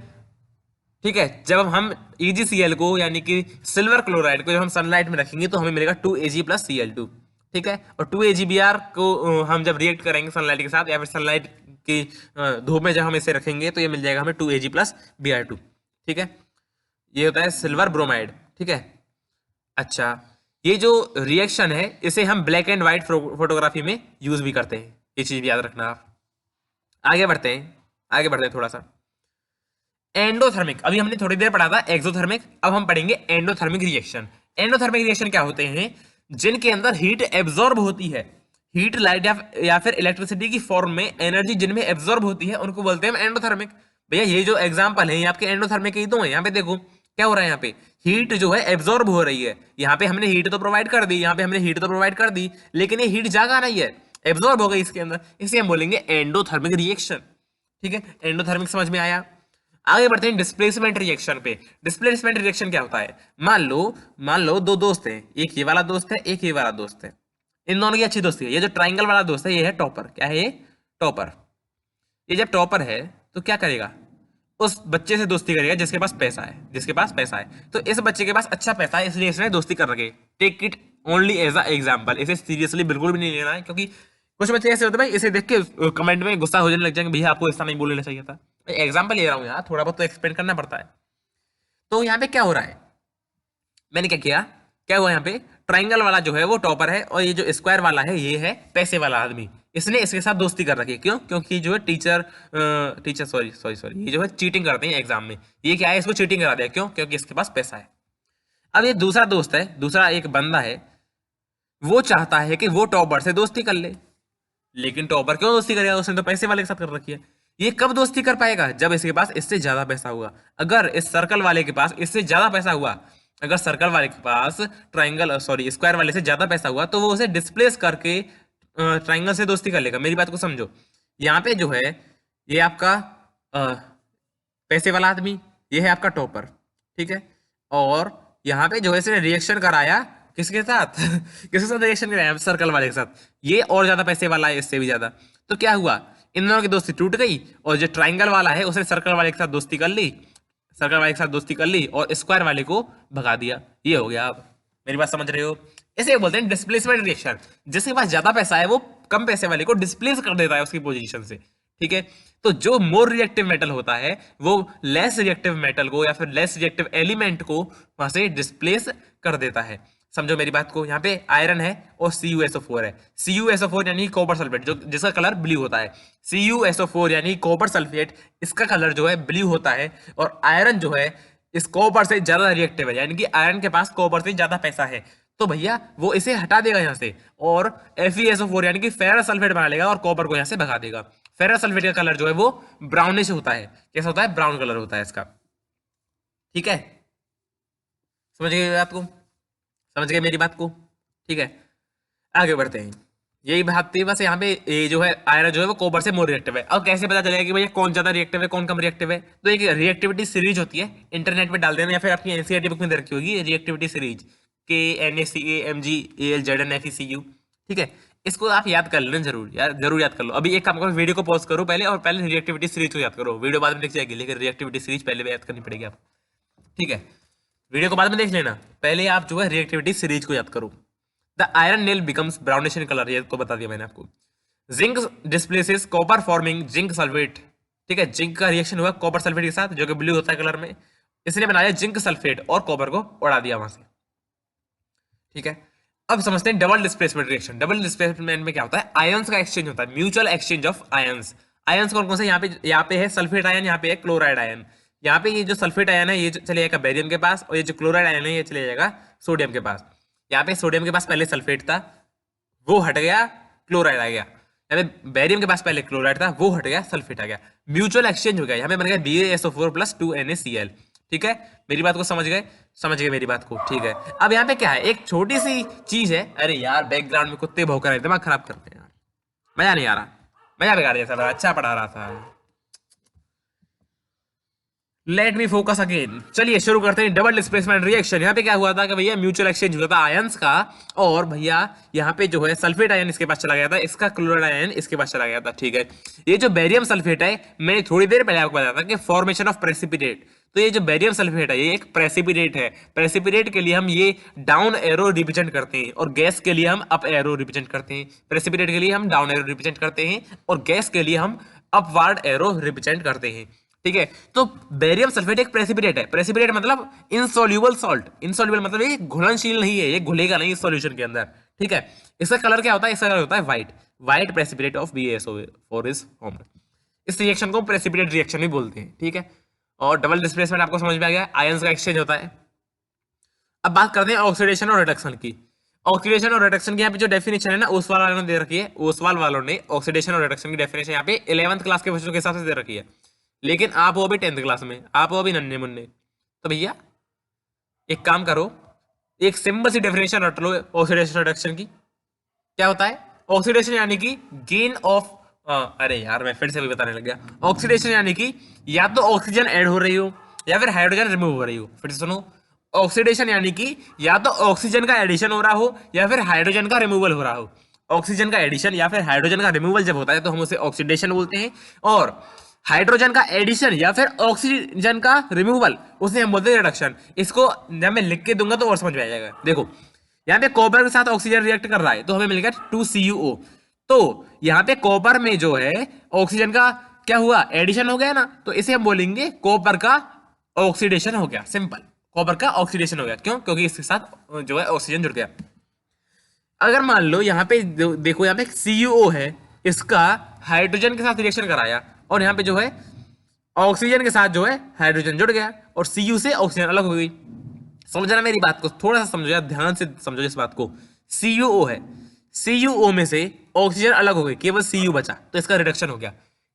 ठीक है, जब हम EgCl को यानी कि सिल्वर क्लोराइड को जब हम सनलाइट में रखेंगे तो हमें मिलेगा 2Ag + Cl2। ठीक है, और 2AgBr को हम जब रिएक्ट करेंगे सनलाइट के साथ या फिर सनलाइट की धूप में जब हम इसे रखेंगे तो ये मिल जाएगा हमें 2Ag + Br2। ठीक है, ये होता है सिल्वर ब्रोमाइड। ठीक है, अच्छा, ये जो रिएक्शन है इसे हम ब्लैक एंड व्हाइट फोटोग्राफी में यूज भी करते हैं, ये चीज भी याद रखना आप। आगे बढ़ते हैं, आगे बढ़ते हैं थोड़ा सा। एंडोथर्मिक, अभी हमने थोड़ी देर पढ़ा था एक्सोथर्मिक, अब हम पढ़ेंगे एंडोथर्मिक रिएक्शन। एंडोथर्मिक रिएक्शन क्या होते हैं? जिनके अंदर हीट एब्जॉर्ब होती है, हीट लाइट या फिर इलेक्ट्रिसिटी की फॉर्म में एनर्जी जिनमें एब्जॉर्ब होती है उनको बोलते हैं हम एंडोथर्मिक। भैया ये जो एग्जांपल है ये आपके एंडोथर्मिक के ही तो है। यहाँ पे देखो क्या हो रहा है, यहाँ पे हीट जो है एब्जॉर्ब हो रही है, यहाँ पे हमने हीट तो प्रोवाइड कर दी, यहाँ पे हमने हीट तो प्रोवाइड कर दी, लेकिन ये हीट जागा नहीं है, एब्जॉर्ब हो गई इसके अंदर, इसे हम बोलेंगे एंडोथर्मिक रिएक्शन। ठीक है, एंडोथर्मिक समझ में आया। आगे बढ़ते हैं डिस्प्लेसमेंट रिएक्शन पे। डिस्प्लेसमेंट रिएक्शन क्या होता है? मान लो दो दोस्त हैं, एक ये वाला दोस्त है, एक ये वाला दोस्त है, इन दोनों की अच्छी दोस्ती है। ये जो ट्राइंगल वाला दोस्त है ये है टॉपर। क्या है ये? टॉपर। ये जब टॉपर है तो क्या करेगा? उस बच्चे से दोस्ती करेगा जिसके पास पैसा है, जिसके पास पैसा है। तो इस बच्चे के पास अच्छा पैसा है इसलिए इसने दोस्ती कर रखी। Take it only as a example, इसे सीरियसली बिल्कुल भी नहीं लेना है, क्योंकि कुछ बच्चे ऐसे होते हैं भाई इसे देख के कमेंट में गुस्सा हो जाने लग जाएंगे, भैया आपको ऐसा नहीं बोलना चाहिए था। एग्जाम्पल ले रहा हूँ यार, थोड़ा बहुत तो एक्सप्लेन करना पड़ता है। तो यहाँ पे क्या हो रहा है, मैंने क्या किया, क्या हुआ यहाँ पे, ट्राइंगल वाला जो है वो टॉपर है और ये जो स्क्वायर वाला है ये है पैसे वाला आदमी। इसने इसके साथ दोस्ती कर रखी है, क्यों? क्योंकि जो है टीचर सॉरी ये जो है चीटिंग करते हैं एग्जाम में, ये क्या है, इसको चीटिंग करा दिया, क्यों? क्योंकि इसके पास पैसा है। अब ये दूसरा दोस्त है, दूसरा एक बंदा है, वो चाहता है कि वो टॉपर से दोस्ती कर ले, लेकिन टॉपर क्यों दोस्ती करेगा, उसने तो पैसे वाले के साथ कर रखी है। ये कब दोस्ती कर पाएगा? जब इसके पास इससे ज्यादा पैसा हुआ। अगर इस सर्कल वाले के पास इससे ज्यादा पैसा हुआ, अगर सर्कल वाले के पास स्क्वायर वाले से ज्यादा पैसा हुआ तो वो उसे डिस्प्लेस करके ट्राइंगल से दोस्ती कर लेगा। मेरी बात को समझो, यहाँ पे जो है ये आपका पैसे वाला आदमी, ये है आपका टॉपर, ठीक है, और यहाँ पे जो है इसने रिएक्शन कराया किसके साथ किसके साथ रिएक्शन कराया? सर्कल वाले के साथ। ये और ज्यादा पैसे वाला है इससे भी ज्यादा। तो क्या हुआ, इन दोनों की दोस्ती टूट गई और जो ट्राइंगल वाला है उसने सर्कल वाले के साथ दोस्ती कर ली, सर्कल वाले के साथ दोस्ती कर ली और स्क्वायर वाले को भगा दिया। ये हो गया। आप मेरी बात समझ रहे हो? इसे बोलते हैं डिस्प्लेसमेंट रिएक्शन। जिसके पास ज्यादा पैसा है वो कम पैसे वाले को डिस्प्लेस कर देता है उसकी पोजीशन से। ठीक है, तो जो मोर रिएक्टिव मेटल होता है वो लेस रिएक्टिव मेटल को या फिर लेस रिएक्टिव एलिमेंट को वहां से डिस्प्लेस कर देता है। समझो मेरी बात को, यहाँ पे आयरन है और CuSO4 है। CuSO4 यानी कॉपर सल्फेट, जो जिसका कलर ब्लू होता है। CuSO4 यानी कॉपर सल्फेट, इसका कलर जो है ब्लू होता है। और आयरन जो है इस कॉपर से ज्यादा रिएक्टिव है, यानी कि आयरन के पास कॉपर से ज्यादा पैसा है, तो भैया वो इसे हटा देगा यहाँ से और FeSO4 यानी कि फेरस सल्फेट बना लेगा और कॉपर को यहाँ से भगा देगा। फेरस सल्फेट का कलर जो है वो ब्राउनिश होता है। कैसा होता है? ब्राउन कलर होता है इसका। ठीक है, समझ गए बात को? समझ गए मेरी बात को? ठीक है, आगे बढ़ते हैं। यही बात थी बस। यहाँ पे ये जो है आयरन जो है वो कॉपर से मोर रिएक्टिव है। अब कैसे पता चलेगा कि भैया कौन ज्यादा रिएक्टिव है कौन कम रिएक्टिव है? तो एक रिएक्टिविटी सीरीज होती है, इंटरनेट पे डाल देना या फिर आपकी एनसीईआरटी बुक में दे रखी होगी रिएक्टिविटी सीरीज, KNaCAMgAlZnFeCu। ठीक है, इसको आप याद कर लेना जरूर यार, जरूर याद कर लो। अभी एक काम करो, वीडियो को पॉज करो पहले और पहले रिएक्टिविटी सीरीज को याद करो। वीडियो बाद में दिख जाएगी लेकिन रिएक्टिविटी सीरीज पहले याद करनी पड़ेगी आपको। ठीक है, वीडियो को बाद में देख लेना, पहले आप जो है रिएक्टिविटी सीरीज को याद करो। The iron nail becomes brownish in colour, ये तो बता दिया मैंने आपको। Zinc displaces copper forming zinc sulphate. ठीक है, जिंक का रिएक्शन हुआ कॉपर सल्फेट के साथ जो कि ब्लू होता है कलर में, इसने बनाया जिंक सल्फेट और कॉपर को उड़ा दिया वहां से। ठीक है, अब समझते हैं double displacement reaction. Double displacement में क्या होता है, आयंस का एक्सचेंज होता है, mutual exchange of ions. Ions कौन कौन से, यहाँ पे है सल्फेट आयन, यहाँ पे है क्लोराइड आयन। यहाँ पे ये जो सल्फेट आयन है ये चले जाएगा बेरियम के पास, और ये जो क्लोराइड आयन है ये चले जाएगा सोडियम के पास। यहाँ पे सोडियम के पास पहले सल्फेट था, वो हट गया, क्लोराइड आ गया। यहाँ पे बेरियम के पास पहले क्लोराइड था, वो हट गया, सल्फेट आ गया, म्यूचुअल एक्सचेंज हो गया। यहाँ पे बन गया BaSO4 + 2NaCl। ठीक है, मेरी बात को समझ गए, समझ गए मेरी बात को। ठीक है, अब यहाँ पे क्या है, एक छोटी सी चीज है। अरे यार बैकग्राउंड में कुत्ते भौंक रहे हैं, दिमाग खराब करते हैं यार, मजा नहीं आ रहा, मजा बिगाड़ दिया सर, अच्छा पढ़ा रहा था। Let me focus again. चलिए शुरू करते हैं डबल डिस्प्लेसमेंट रिएक्शन। यहाँ पे क्या हुआ था कि भैया म्यूचुअल एक्सचेंज हुआ था आयंस का, और भैया यहाँ पे जो है सल्फेट आयन इसके पास चला गया था, इसका क्लोराइड आयन इसके पास चला गया था। ठीक है, ये जो बेरियम सल्फेट है, मैंने थोड़ी देर पहले आपको बताया था कि फॉर्मेशन ऑफ प्रेसिपिटेट। तो ये जो बेरियम सल्फेट है ये एक प्रेसिपिटेट है। प्रेसिपिटेट के लिए हम ये डाउन एरो रिप्रेजेंट करते हैं, और गैस के लिए हम अप एरो रिप्रेजेंट करते हैं। प्रेसिपिटेट के लिए हम डाउन एरो रिप्रेजेंट करते हैं, और गैस के लिए हम अपवार्ड एरो रिप्रेजेंट करते हैं। ठीक है, तो बेरियम सल्फेट एक प्रेसिपिटेट है। प्रेसिपिटेट मतलब इनसॉल्युबल सॉल्ट। इनसॉल्युबल मतलब ये घुलनशील नहीं है, ये घुलेगा नहीं इस सॉल्यूशन के अंदर। ठीक है, इसका कलर क्या होता है, इसका कलर होता है white. White precipitate of BaSO4 is formed. इस रिएक्शन को प्रेसिपिटेट रिएक्शन भी बोलते हैं। ठीक है, और डबल डिस्प्लेसमेंट आपको समझ में आ गया, आयंस का एक्सचेंज होता है। अब बात करते हैं ऑक्सीडेशन और रिडक्शन की। ऑक्सीडेशन और रिडक्शन की यहाँ पे जो डेफिनेशन है ना, ओसवाल वालों ने दे रखी है। ओसवाल वालों ने ऑक्सीडेशन और रिडक्शन की डेफिनेशन यहाँ पे 11th क्लास के बच्चों के हिसाब से दे रखी है, लेकिन आप हो अभी 10th क्लास में, आप हो अभी नन्हे मुन्ने। तो भैया एक काम करो, एक सिंपल सी डेफिनेशन रट लो ऑक्सीडेशन रिडक्शन की। क्या होता है, ऑक्सीडेशन यानी कि गेन ऑफ, अरे यार मैं फिर से भी बताने लग गया। ऑक्सीडेशन यानी कि या तो ऑक्सीजन ऐड हो रही हो या फिर हाइड्रोजन रिमूव हो रही हो। फिर से सुनो, ऑक्सीडेशन यानी कि या तो ऑक्सीजन का एडिशन हो रहा हो या फिर हाइड्रोजन का रिमूवल हो रहा हो। ऑक्सीजन का एडिशन या फिर हाइड्रोजन का रिमूवल जब होता है तो हम उसे ऑक्सीडेशन बोलते हैं, और हाइड्रोजन का एडिशन या फिर ऑक्सीजन का रिमूवल उसे हम बोलते हैं रिडक्शन। इसको जब मैं लिख के दूंगा तो और समझ में आ जाएगा। देखो यहाँ पे कॉपर के साथ ऑक्सीजन रिएक्ट कर रहा है तो हमें मिल गया 2CuO। तो यहाँ पे कॉपर में जो है ऑक्सीजन का क्या हुआ, एडिशन हो गया ना, तो इसे हम बोलेंगे कॉपर का ऑक्सीडेशन हो गया। सिंपल, कॉपर का ऑक्सीडेशन हो गया। क्यों, क्योंकि इसके साथ जो है ऑक्सीजन जुड़ गया। अगर मान लो यहाँ पे देखो, यहाँ पे CuO है, इसका हाइड्रोजन के साथ रिएक्शन कराया, और यहाँ पे जो है ऑक्सीजन के साथ जो है हाइड्रोजन जुड़ गया, और Cu से ऑक्सीजन अलग हो गई। समझना मेरी बात को, थोड़ा सा समझो यार, ध्यान से समझो इस बात को। CuO है, CuO में से ऑक्सीजन अलग हो गई, केवल Cu बचा, तो इसका रिडक्शन हो गया।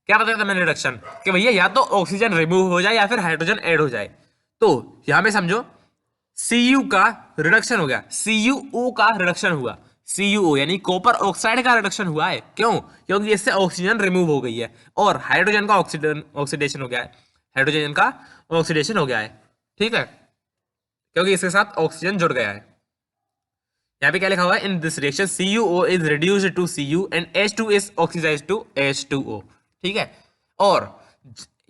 क्या बताया था मैंने रिडक्शन, कि भैया या तो ऑक्सीजन रिमूव हो जाए या फिर हाइड्रोजन ऐड हो जाए। तो यहां पे समझो Cu का रिडक्शन हो गया, CuO का रिडक्शन हुआ। CuO यानी कॉपर ऑक्साइड का रिडक्शन हुआ है। क्यों, क्योंकि इससे ऑक्सीजन रिमूव हो गई है, और हाइड्रोजन का ऑक्सीडेशन हो गया है। हाइड्रोजन का ऑक्सीडेशन हो गया है। ठीक है, क्योंकि इसके साथ ऑक्सीजन जुड़ गया है। यहाँ पे क्या लिखा हुआ है, in this reaction CuO is reduced to Cu and H2 is oxidised to H2O। ठीक है, और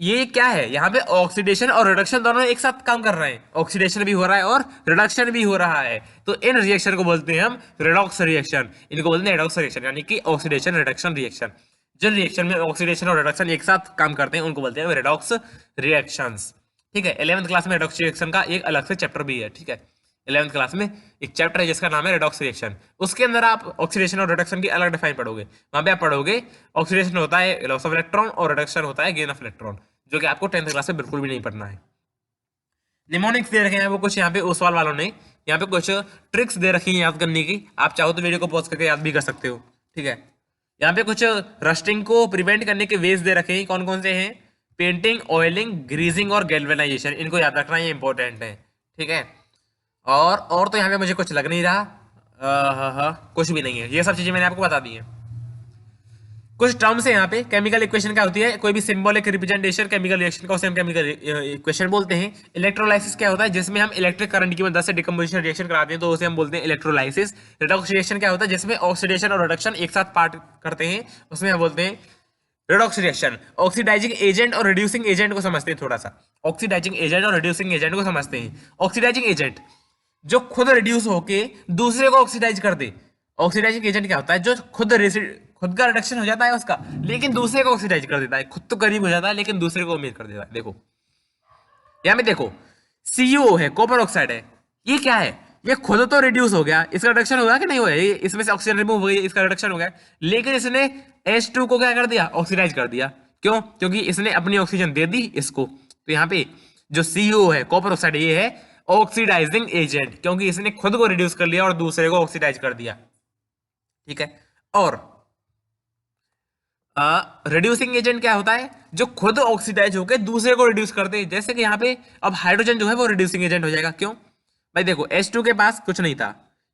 ये क्या है, यहाँ पे ऑक्सीडेशन और रिडक्शन दोनों एक साथ काम कर रहे हैं। ऑक्सीडेशन भी हो रहा है और रिडक्शन भी हो रहा है, तो इन रिएक्शन को बोलते हैं हम रिडॉक्स रिएक्शन। इनको बोलते हैं रिडॉक्स रिएक्शन, यानी कि ऑक्सीडेशन रिडक्शन रिएक्शन। जिन रिएक्शन में ऑक्सीडेशन और रिडक्शन एक साथ काम करते हैं उनको बोलते हैं रिडॉक्स रिएक्शंस। ठीक है, 11th क्लास में रिडॉक्स रिएक्शन का एक अलग से चैप्टर भी है। ठीक है, 11th क्लास में एक चैप्टर है जिसका नाम है रिडॉक्स रिएक्शन। उसके अंदर आप ऑक्सीडेशन और रिडक्शन की अलग डिफाइन पढ़ोगे। वहां पे आप पढ़ोगे ऑक्सीडेशन होता है लॉस ऑफ इलेक्ट्रॉन और रिडक्शन होता है गेन ऑफ इलेक्ट्रॉन, जो कि आपको 10th क्लास में बिल्कुल भी नहीं पढ़ना है। निमोनिक्स दे रखे हैं वो कुछ यहाँ पे ओसवाल वालों ने, यहाँ पे कुछ ट्रिक्स दे रखी है याद करने की। आप चाहो तो वीडियो को पॉज करके याद भी कर सकते हो। ठीक है, यहाँ पे कुछ रस्टिंग को प्रिवेंट करने के वेज दे रखे हैं। कौन कौन से हैं, पेंटिंग, ऑयलिंग, ग्रीजिंग और गैल्वेनाइजेशन। इनको याद रखना, ये इंपॉर्टेंट है। ठीक है, और तो यहाँ पे मुझे कुछ लग नहीं रहा। कुछ भी नहीं है, ये सब चीजें मैंने आपको बता दी हैं। कुछ टर्म्स है यहाँ पे। केमिकल इक्वेशन क्या होती है, कोई भी सिंबॉलिक रिप्रेजेंटेशन केमिकल रिएक्शन का उसे हम केमिकल इक्वेशन बोलते हैं। इलेक्ट्रोलाइसिस क्या होता है, जिसमें हम इलेक्ट्रिक करंट की मदद से डिकम्पोजिशन रिएक्शन कराते हैं, तो उसे हम बोलते हैं इलेक्ट्रोलाइसिस। रिडॉक्स रिएक्शन क्या होता है, जिसमें ऑक्सीडेशन और रिडक्शन एक साथ पार्ट करते हैं, उसमें हम बोलते हैं रिडॉक्स रिएक्शन। ऑक्सीडाइजिंग एजेंट और रिड्यूसिंग एजेंट को समझते हैं थोड़ा सा। ऑक्सीडाइजिंग एजेंट और रिड्यूसिंग एजेंट को समझते हैं। ऑक्सीडाइजिंग एजेंट जो खुद रिड्यूस होके दूसरे को ऑक्सीडाइज कर दे। ऑक्सीडाइजिंग एजेंट क्या होता है, जो खुद का रिडक्शन हो जाता है उसका, लेकिन दूसरे को ऑक्सीडाइज कर देता है। खुद तो करीब हो जाता है लेकिन दूसरे को उम्मीद कर देता है। देखो यहाँ में देखो, CuO है, कॉपर ऑक्साइड है। ये क्या है, ये खुद तो रिड्यूस हो गया, इसका रिडक्शन हो गया कि नहीं हुआ, इसमें से ऑक्सीजन रिमूव हो गई, इसका रिडक्शन हो गया, लेकिन इसने H2 को क्या कर दिया, ऑक्सीडाइज कर दिया। क्यों? क्योंकि इसने अपनी ऑक्सीजन दे दी इसको। तो यहाँ पे जो CO है कॉपर ऑक्साइड, ये है ऑक्सीडाइजिंग एजेंट, क्योंकि इसने खुद को रिड्यूस कर लिया और दूसरे को ऑक्सीडाइज कर दिया। ठीक है। और रिड्यूसिंग एजेंट क्या होता है, जो खुद ऑक्सीडाइज होकर दूसरे को रिड्यूस करते हैं। जैसे कि यहाँ पे अब हाइड्रोजन जो है वो रिड्यूसिंग एजेंट हो जाएगा। क्यों भाई? देखो H2 के पास कुछ नहीं था,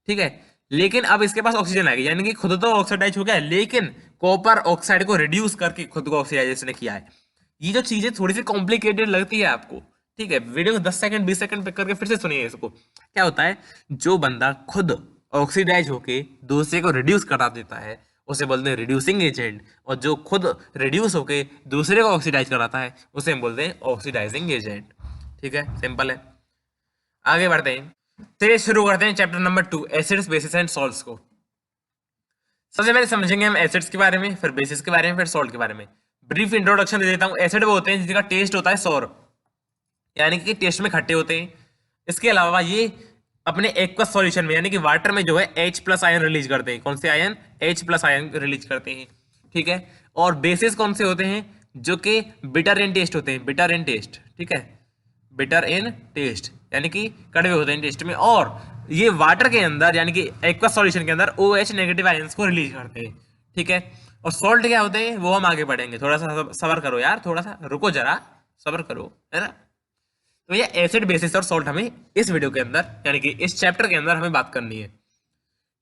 ठीक है, लेकिन अब इसके पास ऑक्सीजन आ गई, यानी कि खुद तो ऑक्सीडाइज हो गया, लेकिन कॉपर ऑक्साइड को रिड्यूस करके खुद को ऑक्सीडाइजेशन किया है। ये जो चीजें थोड़ी सी कॉम्प्लिकेटेड लगती है आपको, ठीक है, वीडियो को 10 सेकंड 20 सेकंड पे करके फिर से सुनिए इसको। क्या होता है, जो बंदा खुद ऑक्सीडाइज होके दूसरे को रिड्यूस करा देता है उसे बोलते हैं रिड्यूसिंग एजेंट, और जो खुद रिड्यूस होके दूसरे को ऑक्सीडाइज कराता है उसे हम बोलते हैं ऑक्सीडाइजिंग एजेंट। ठीक है, सिंपल है। आगे बढ़ते हैं, तो शुरू करते हैं chapter number 2, acids bases and salts को। सबसे पहले समझेंगे हम एसिड्स के बारे में, फिर बेसिस के बारे में, फिर सॉल्ट के बारे में। ब्रीफ इंट्रोडक्शन दे देता हूँ। एसिड वो होते हैं जिनका टेस्ट होता है सौर, यानी कि टेस्ट में खट्टे होते हैं। इसके अलावा ये अपने एक्वस सॉल्यूशन में यानी कि वाटर में जो है H+ आयन रिलीज करते हैं। कौन से आयन? H+ आयन रिलीज करते हैं। ठीक है। और बेसिस कौन से होते हैं? जो कि बिटर इन टेस्ट होते हैं, बिटर इन टेस्ट। ठीक है, बिटर इन टेस्ट यानी कि कड़वे होते हैं टेस्ट में, और ये वाटर के अंदर यानी कि एक्वस सॉल्यूशन के अंदर OH नेगेटिव आयंस को रिलीज करते हैं। ठीक है। और सॉल्ट क्या होते हैं वो हम आगे पढ़ेंगे, थोड़ा सा सब्र करो यार, थोड़ा सा रुको, जरा सब्र करो, है ना। तो ये एसिड बेसिस और सॉल्ट हमें इस वीडियो के अंदर यानी कि इस चैप्टर के अंदर हमें बात करनी है।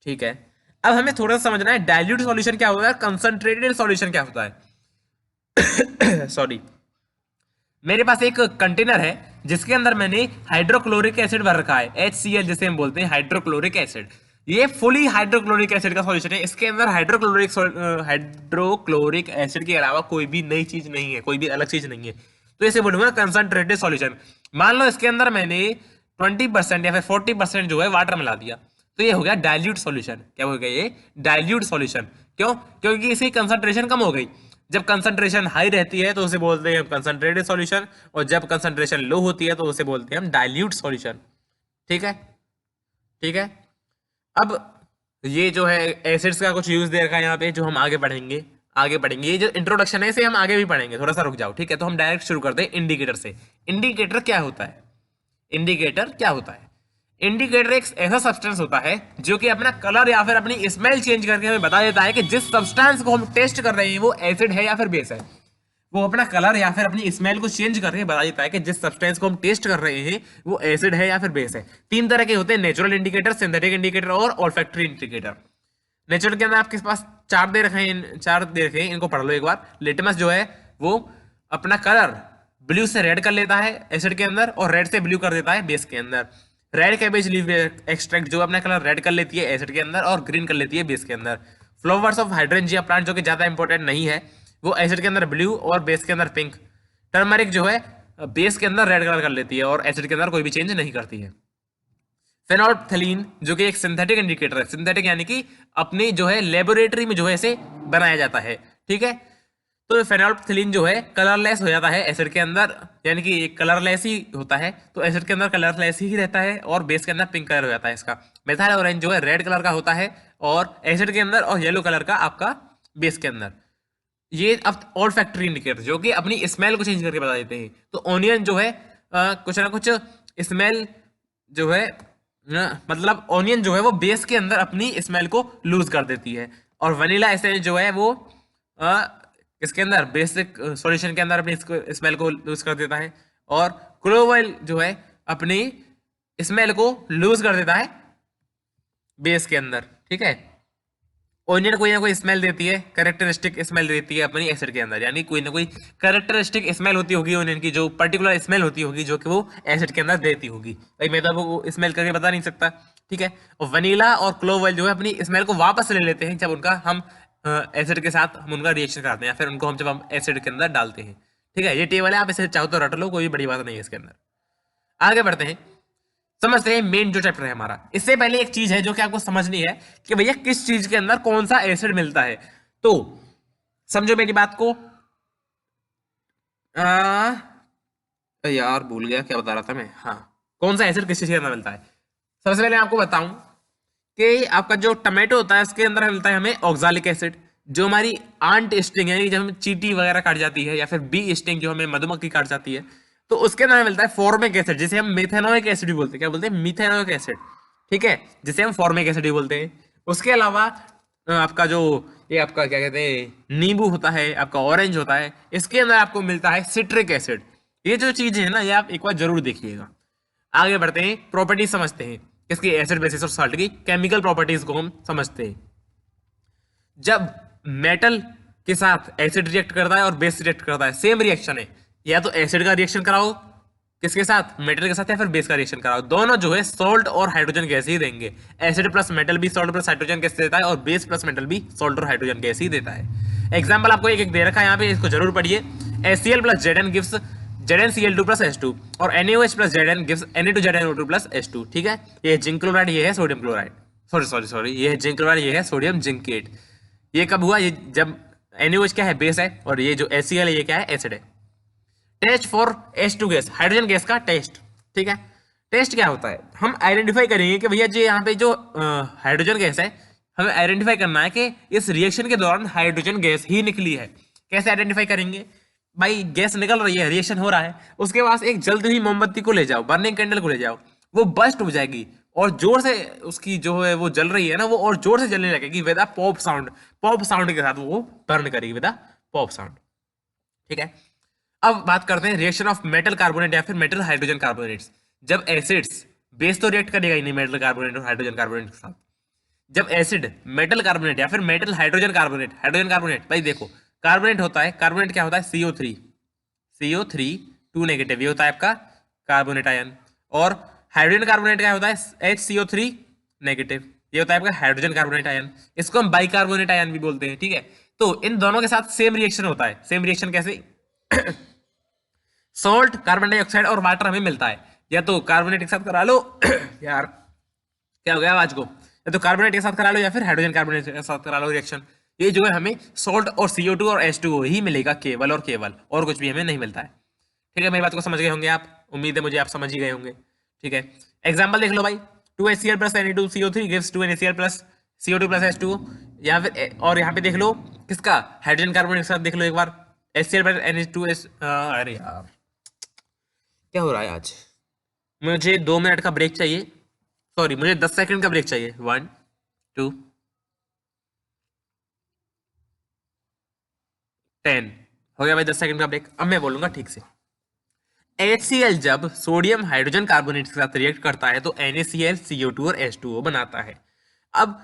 ठीक है। अब हमें थोड़ा सा समझना है डाइल्यूट सॉल्यूशन क्या होता है, कंसंट्रेटेड सॉल्यूशन क्या होता है। सॉरी, मेरे पास एक कंटेनर है जिसके अंदर मैंने हाइड्रोक्लोरिक एसिड भर रखा है, HCl जिसे हम बोलते हैं हाइड्रोक्लोरिक एसिड। ये फुली हाइड्रोक्लोरिक एसिड का सॉल्यूशन है। इसके अंदर हाइड्रोक्लोरिक एसिड के अलावा कोई भी नई चीज नहीं है, कोई भी अलग चीज नहीं है। तो इसे बोलूंगा कंसंट्रेटेड सॉल्यूशन। मान लो इसके अंदर मैंने 20% या फिर 40% जो है वाटर मिला दिया, तो ये हो गया डाइल्यूट सॉल्यूशन। क्या हो गया ये? Dilute solution. क्यों? क्योंकि इसकी कंसंट्रेशन कम हो गई। जब कंसंट्रेशन हाई रहती है तो उसे बोलते हैं हम कंसंट्रेटेड सॉल्यूशन, और जब कंसंट्रेशन लो होती है तो उसे बोलते हैं हम डाइल्यूट सॉल्यूशन। ठीक है, ठीक है। अब ये जो है एसिड्स का कुछ यूज दे रखा है यहाँ पे, जो हम आगे पढ़ेंगे, आगे पढ़ेंगे। ये जो इंट्रोडक्शन है इसे हम आगे भी पढ़ेंगे, थोड़ा सा रुक जाओ। ठीक है, तो हम डायरेक्ट शुरू करते हैं इंडिकेटर से। इंडिकेटर क्या होता है? इंडिकेटर क्या होता है? इंडिकेटर एक ऐसा सब्सटेंस होता है जो कि अपना कलर या फिर अपनी स्मेल चेंज करके हमें बता देता है कि जिस सब्सटेंस को हम टेस्ट कर रहे हैं वो एसिड है या फिर बेस है। वो अपना कलर या फिर अपनी स्मेल को चेंज करके बता देता है कि जिस सब्सटेंस को हम टेस्ट कर रहे हैं वो एसिड है या फिर बेस है। 3 तरह के होते हैं, नेचुरल इंडिकेटर, सिंथेटिक इंडिकेटर और ऑल्फैक्टरी इंडिकेटर। नेचुरल के अंदर आपके पास 4 दे रखे हैं, 4 दे रखे हैं, इनको पढ़ लो एक बार। लिटमस जो है वो अपना कलर ब्लू से रेड कर लेता है एसिड के अंदर, और रेड से ब्लू कर देता है बेस के अंदर। रेड कैबेज लीफ एक्सट्रैक्ट जो अपना कलर रेड कर लेती है एसिड के अंदर और ग्रीन कर लेती है बेस के अंदर। फ्लावर्स ऑफ हाइड्रेंजिया प्लांट जो कि ज्यादा इंपॉर्टेंट नहीं है, वो एसिड के अंदर ब्लू और बेस के अंदर पिंक। टर्मरिक जो है बेस के अंदर रेड कलर कर लेती है और एसिड के अंदर कोई भी चेंज नहीं करती है। फेनोल्फथलीन जो कि एक सिंथेटिक इंडिकेटर है, सिंथेटिक यानी कि अपनी जो है लेबोरेटरी में जो है इसे बनाया जाता है। ठीक है, तो फेनोल्फथलीन जो है कलरलेस हो जाता है एसिड के अंदर, यानी कि एक कलरलेस ही होता है, तो एसिड के अंदर कलरलेस ही रहता है और बेस के अंदर पिंक कलर हो जाता है इसका। मेथाइल ऑरेंज जो है रेड कलर का होता है और एसिड के अंदर, और येलो कलर का आपका बेस के अंदर। ये अब ऑल फैक्ट्री इंडिकेटर जो कि अपनी स्मेल को चेंज करके बता देते हैं। तो ऑनियन जो है कुछ ना कुछ स्मेल जो है मतलब ऑनियन जो है वो बेस के अंदर अपनी स्मेल को लूज कर देती है, और वनीला एसेंस जो है वो इसके अंदर बेसिक सॉल्यूशन के अंदर अपनी स्मेल को लूज कर देता है, और क्लोव ऑयल जो है अपनी स्मेल को लूज कर देता है बेस के अंदर। ठीक है, ऑनियन कोई ना कोई स्मेल देती है, कैरेक्टरिस्टिक स्मेल देती है अपनी एसिड के अंदर, यानी कोई ना कोई कैरेक्टरिस्टिक स्मेल होती होगी ऑनियन की, जो पर्टिकुलर स्मेल होती होगी जो कि वो एसिड के अंदर देती होगी। भाई मैं तो वो स्मेल करके बता नहीं सकता। ठीक है, और वनीला और क्लोव ऑयल जो है अपनी स्मेल को वापस ले लेते हैं जब उनका हम एसिड के साथ हम उनका रिएक्शन कराते हैं, या फिर उनको हम जब हम एसिड के अंदर डालते हैं। ठीक है, ये टेबल है, आप इसे चाहो तो रट लो, कोई बड़ी बात नहीं है इसके अंदर। आगे बढ़ते हैं, समझते हैं मेन जो चैप्टर है हमारा। इससे पहले एक चीज है जो कि आपको समझनी है कि भैया किस चीज के अंदर कौन सा एसिड मिलता है। तो समझो मेरी बात को। यार भूल गया क्या बता रहा था मैं। हाँ, कौन सा एसिड किस चीज के अंदर मिलता है। सबसे पहले आपको बताऊं कि आपका जो टमाटो होता है उसके अंदर मिलता है हमें ऑक्सालिक एसिड, जो हमारी आंट स्टिंग है, जब हमें चींटी वगैरह काट जाती है, या फिर बी स्टिंग जो हमें मधुमक्खी काट जाती है, तो उसके अंदर मिलता है फॉर्मिक एसिड, जिसे हम मिथेनोइक एसिड भी बोलते हैं। क्या बोलते हैं? मिथेनोइक एसिड, ठीक है, जिसे हम फॉर्मिक एसिड भी बोलते हैं। उसके अलावा आपका जो ये आपका क्या कहते हैं नींबू होता है, आपका ऑरेंज होता है, इसके अंदर आपको मिलता है सिट्रिक एसिड। ये जो चीजें है ना, ये आप एक बार जरूर देखिएगा। आगे बढ़ते हैं, प्रॉपर्टीज समझते हैं किसकी, एसिड बेसिस और साल्ट की केमिकल प्रॉपर्टीज को हम समझते हैं। जब मेटल के साथ एसिड रिएक्ट करता है और बेस रिएक्ट करता है, सेम रिएक्शन है, या तो एसिड का रिएक्शन कराओ किसके साथ, मेटल के साथ, या फिर बेस का रिएक्शन कराओ, दोनों जो है सॉल्ट और हाइड्रोजन गैस ही देंगे। एसिड प्लस मेटल भी सॉल्ट प्लस हाइड्रोजन गैस देता है, और बेस प्लस मेटल भी सॉल्ट और हाइड्रोजन गैस ही देता है। एग्जाम्पल आपको एक एक दे रखा है यहाँ पे, इसको जरूर पढ़िए। HCl plus Zn gives ZnCl2 plus H2, और NaOH plus Zn gives Na2ZnO2 plus H2, ठीक है। ये जिंक क्लोराइड, ये है सोडियम क्लोराइड, सॉरी ये है जिंक क्लोराइड, ये है सोडियम जिंकेट। ये कब हुआ? ये जब NaOH क्या है, बेस है, और ये जो HCl है ये क्या है, एसिड है। Test for H2 gas, hydrogen gas का टेस्ट, ठीक है। टेस्ट क्या होता है? हम आइडेंटिफाई करेंगे कि भैया जी यहाँ पे जो हाइड्रोजन गैस है, हमें आइडेंटिफाई करना है कि इस रिएक्शन के दौरान हाइड्रोजन गैस ही निकली है। कैसे आइडेंटिफाई करेंगे? भाई गैस निकल रही है, रिएक्शन हो रहा है, उसके पास एक जलती हुई मोमबत्ती को ले जाओ, बर्निंग कैंडल को ले जाओ, वो बस्ट हो जाएगी और जोर से उसकी जो है वो जल रही है ना, वो और जोर से जलने लगेगी with a pop sound. Pop sound के साथ वो बर्न करेगी विद अ पॉप साउंड, ठीक है। अब बात करते हैं रिएक्शन ऑफ मेटल कार्बोनेट या फिर मेटल हाइड्रोजन कार्बोनेट्स। जब एसिड्स, बेस तो रिएक्ट करेगा ही नहीं मेटल कार्बोनेट और हाइड्रोजन कार्बोनेट के साथ। जब एसिड मेटल कार्बोनेट या फिर metal hydrogen carbonate, hydrogen carbonate, भाई देखो कार्बोनेट होता है, कार्बोनेट क्या होता है, CO3 2 नेगेटिव, ये होता है आपका कार्बोनेट आयन। और हाइड्रोजन कार्बोनेट क्या होता है, HCO3 नेगेटिव, ये होता है आपका हाइड्रोजन कार्बोनेट आयन। इसको हम बाइकार्बोनेट आयन भी बोलते हैं, ठीक है। तो इन दोनों के साथ सेम रिएक्शन होता है। सेम रिएक्शन कैसे? सॉल्ट, कार्बन डाइऑक्साइड और वाटर हमें मिलता है, या तो कार्बोनेट के साथ करा लो यार क्या हो गया आवाज को, या तो कार्बोनेट के साथ करा लो या फिर हाइड्रोजन कार्बोनेट के साथ करा लो रिएक्शन। ये जो है हमें सॉल्ट और CO2 और H2O ही मिलेगा, केवल और केवल, और कुछ भी हमें नहीं मिलता है, ठीक है। मेरी बात को समझ गए होंगे आप, उम्मीद है मुझे आप समझ ही गए होंगे, ठीक है। एग्जाम्पल देख लो भाई, 2HCl plus Na2CO3 gives 2NaCl plus CO2 plus H2O, या फिर और यहाँ पे देख लो किसका, हाइड्रोजन कार्बोनेट के साथ देख लो एक बार, HCl प्लस Na2S, अरे यार क्या हो रहा है आज, मुझे 2 मिनट का ब्रेक चाहिए, सॉरी मुझे 10 सेकंड का ब्रेक चाहिए, 1 2 10 हो गया भाई 10 सेकंड का ब्रेक। अब मैं बोलूंगा ठीक से। HCl जब सोडियम हाइड्रोजन कार्बोनेट के साथ रिएक्ट करता है तो NaCl CO2 और H2O बनाता है। अब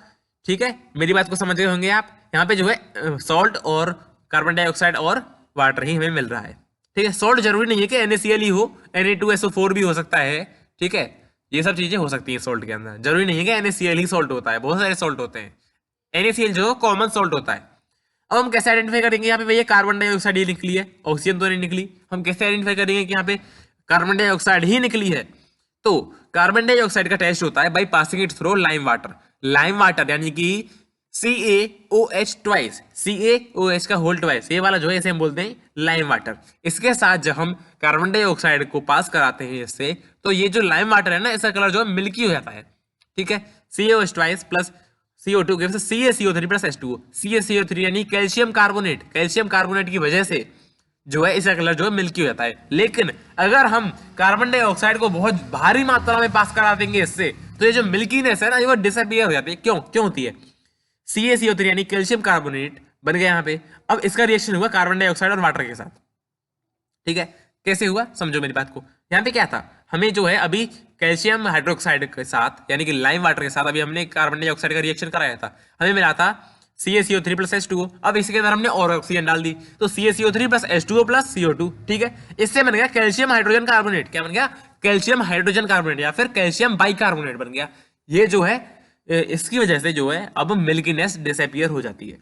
ठीक है, मेरी बात को समझ गए होंगे आप। यहाँ पे जो है सॉल्ट और कार्बन डाइऑक्साइड और वाटर ही हमें मिल रहा है, ठीक है। सॉल्ट जरूरी नहीं है कि NaCl ही हो, Na2SO4 भी हो सकता है, ठीक है। ये सब चीजें हो सकती हैं सॉल्ट के अंदर, जरूरी नहीं है कि NaCl ही सॉल्ट होता है, बहुत सारे सॉल्ट होते हैं। NaCl जो कॉमन सॉल्ट होता है। अब हम कैसे आइडेंटिफाई करेंगे यहाँ पे भैया कार्बन डाइऑक्साइड ही निकली है, ऑक्सीजन तो नहीं निकली, हम कैसे आइडेंटिफाई करेंगे कि यहाँ पे कार्बन डाइऑक्साइड ही निकली है? तो कार्बन डाइऑक्साइड का टेस्ट होता है by passing it through lime water. Lime water यानी कि CaOH ट्वाइस, CaOH का होल ट्वाइस, ये वाला जो है इसे हम बोलते हैं लाइम वाटर। इसके साथ जब हम कार्बन डाइऑक्साइड को पास कराते हैं इससे, तो ये जो लाइम वाटर है ना, इसका कलर जो है मिल्की हो जाता है, ठीक है। CaOH twice plus CO2 gives CaCO3 plus H2O। CaCO3 यानी कैल्शियम कार्बोनेट, कैल्शियम कार्बोनेट की वजह से जो है इसका कलर जो है मिल्की हो जाता है। लेकिन अगर हम कार्बन डाइऑक्साइड को बहुत भारी मात्रा में पास करा देंगे इससे, तो ये जो मिल्कीनेस है ना, ये वो डिसअपियर हो जाती है। क्यों होती है? CaCO3 यानी कैल्शियम कार्बोनेट बन गया यहाँ पे। अब इसका रिएक्शन हुआ कार्बन डाइऑक्साइड और वाटर के साथ, ठीक है। कैसे हुआ समझो मेरी बात को। यहाँ पे क्या था, हमें जो है अभी कैल्शियम हाइड्रोक्साइड के साथ यानी कि लाइम वाटर के साथ अभी हमने कार्बन डाइऑक्साइड का रिएक्शन कराया था, हमें मिला था CaCO3 प्लस H2O। अब इसके अंदर हमने और ऑक्सीजन डाल दी, तो CaCO3 plus H2O plus CO2, ठीक है। इससे बन गया कैल्शियम हाइड्रोजन कार्बोनेट। क्या बन गया? कैल्शियम हाइड्रोजन कार्बोनेट या फिर कैल्शियम बाइकार्बोनेट बन गया। ये जो है इसकी वजह से जो है अब मिल्कीनेस डिसअपियर हो जाती है,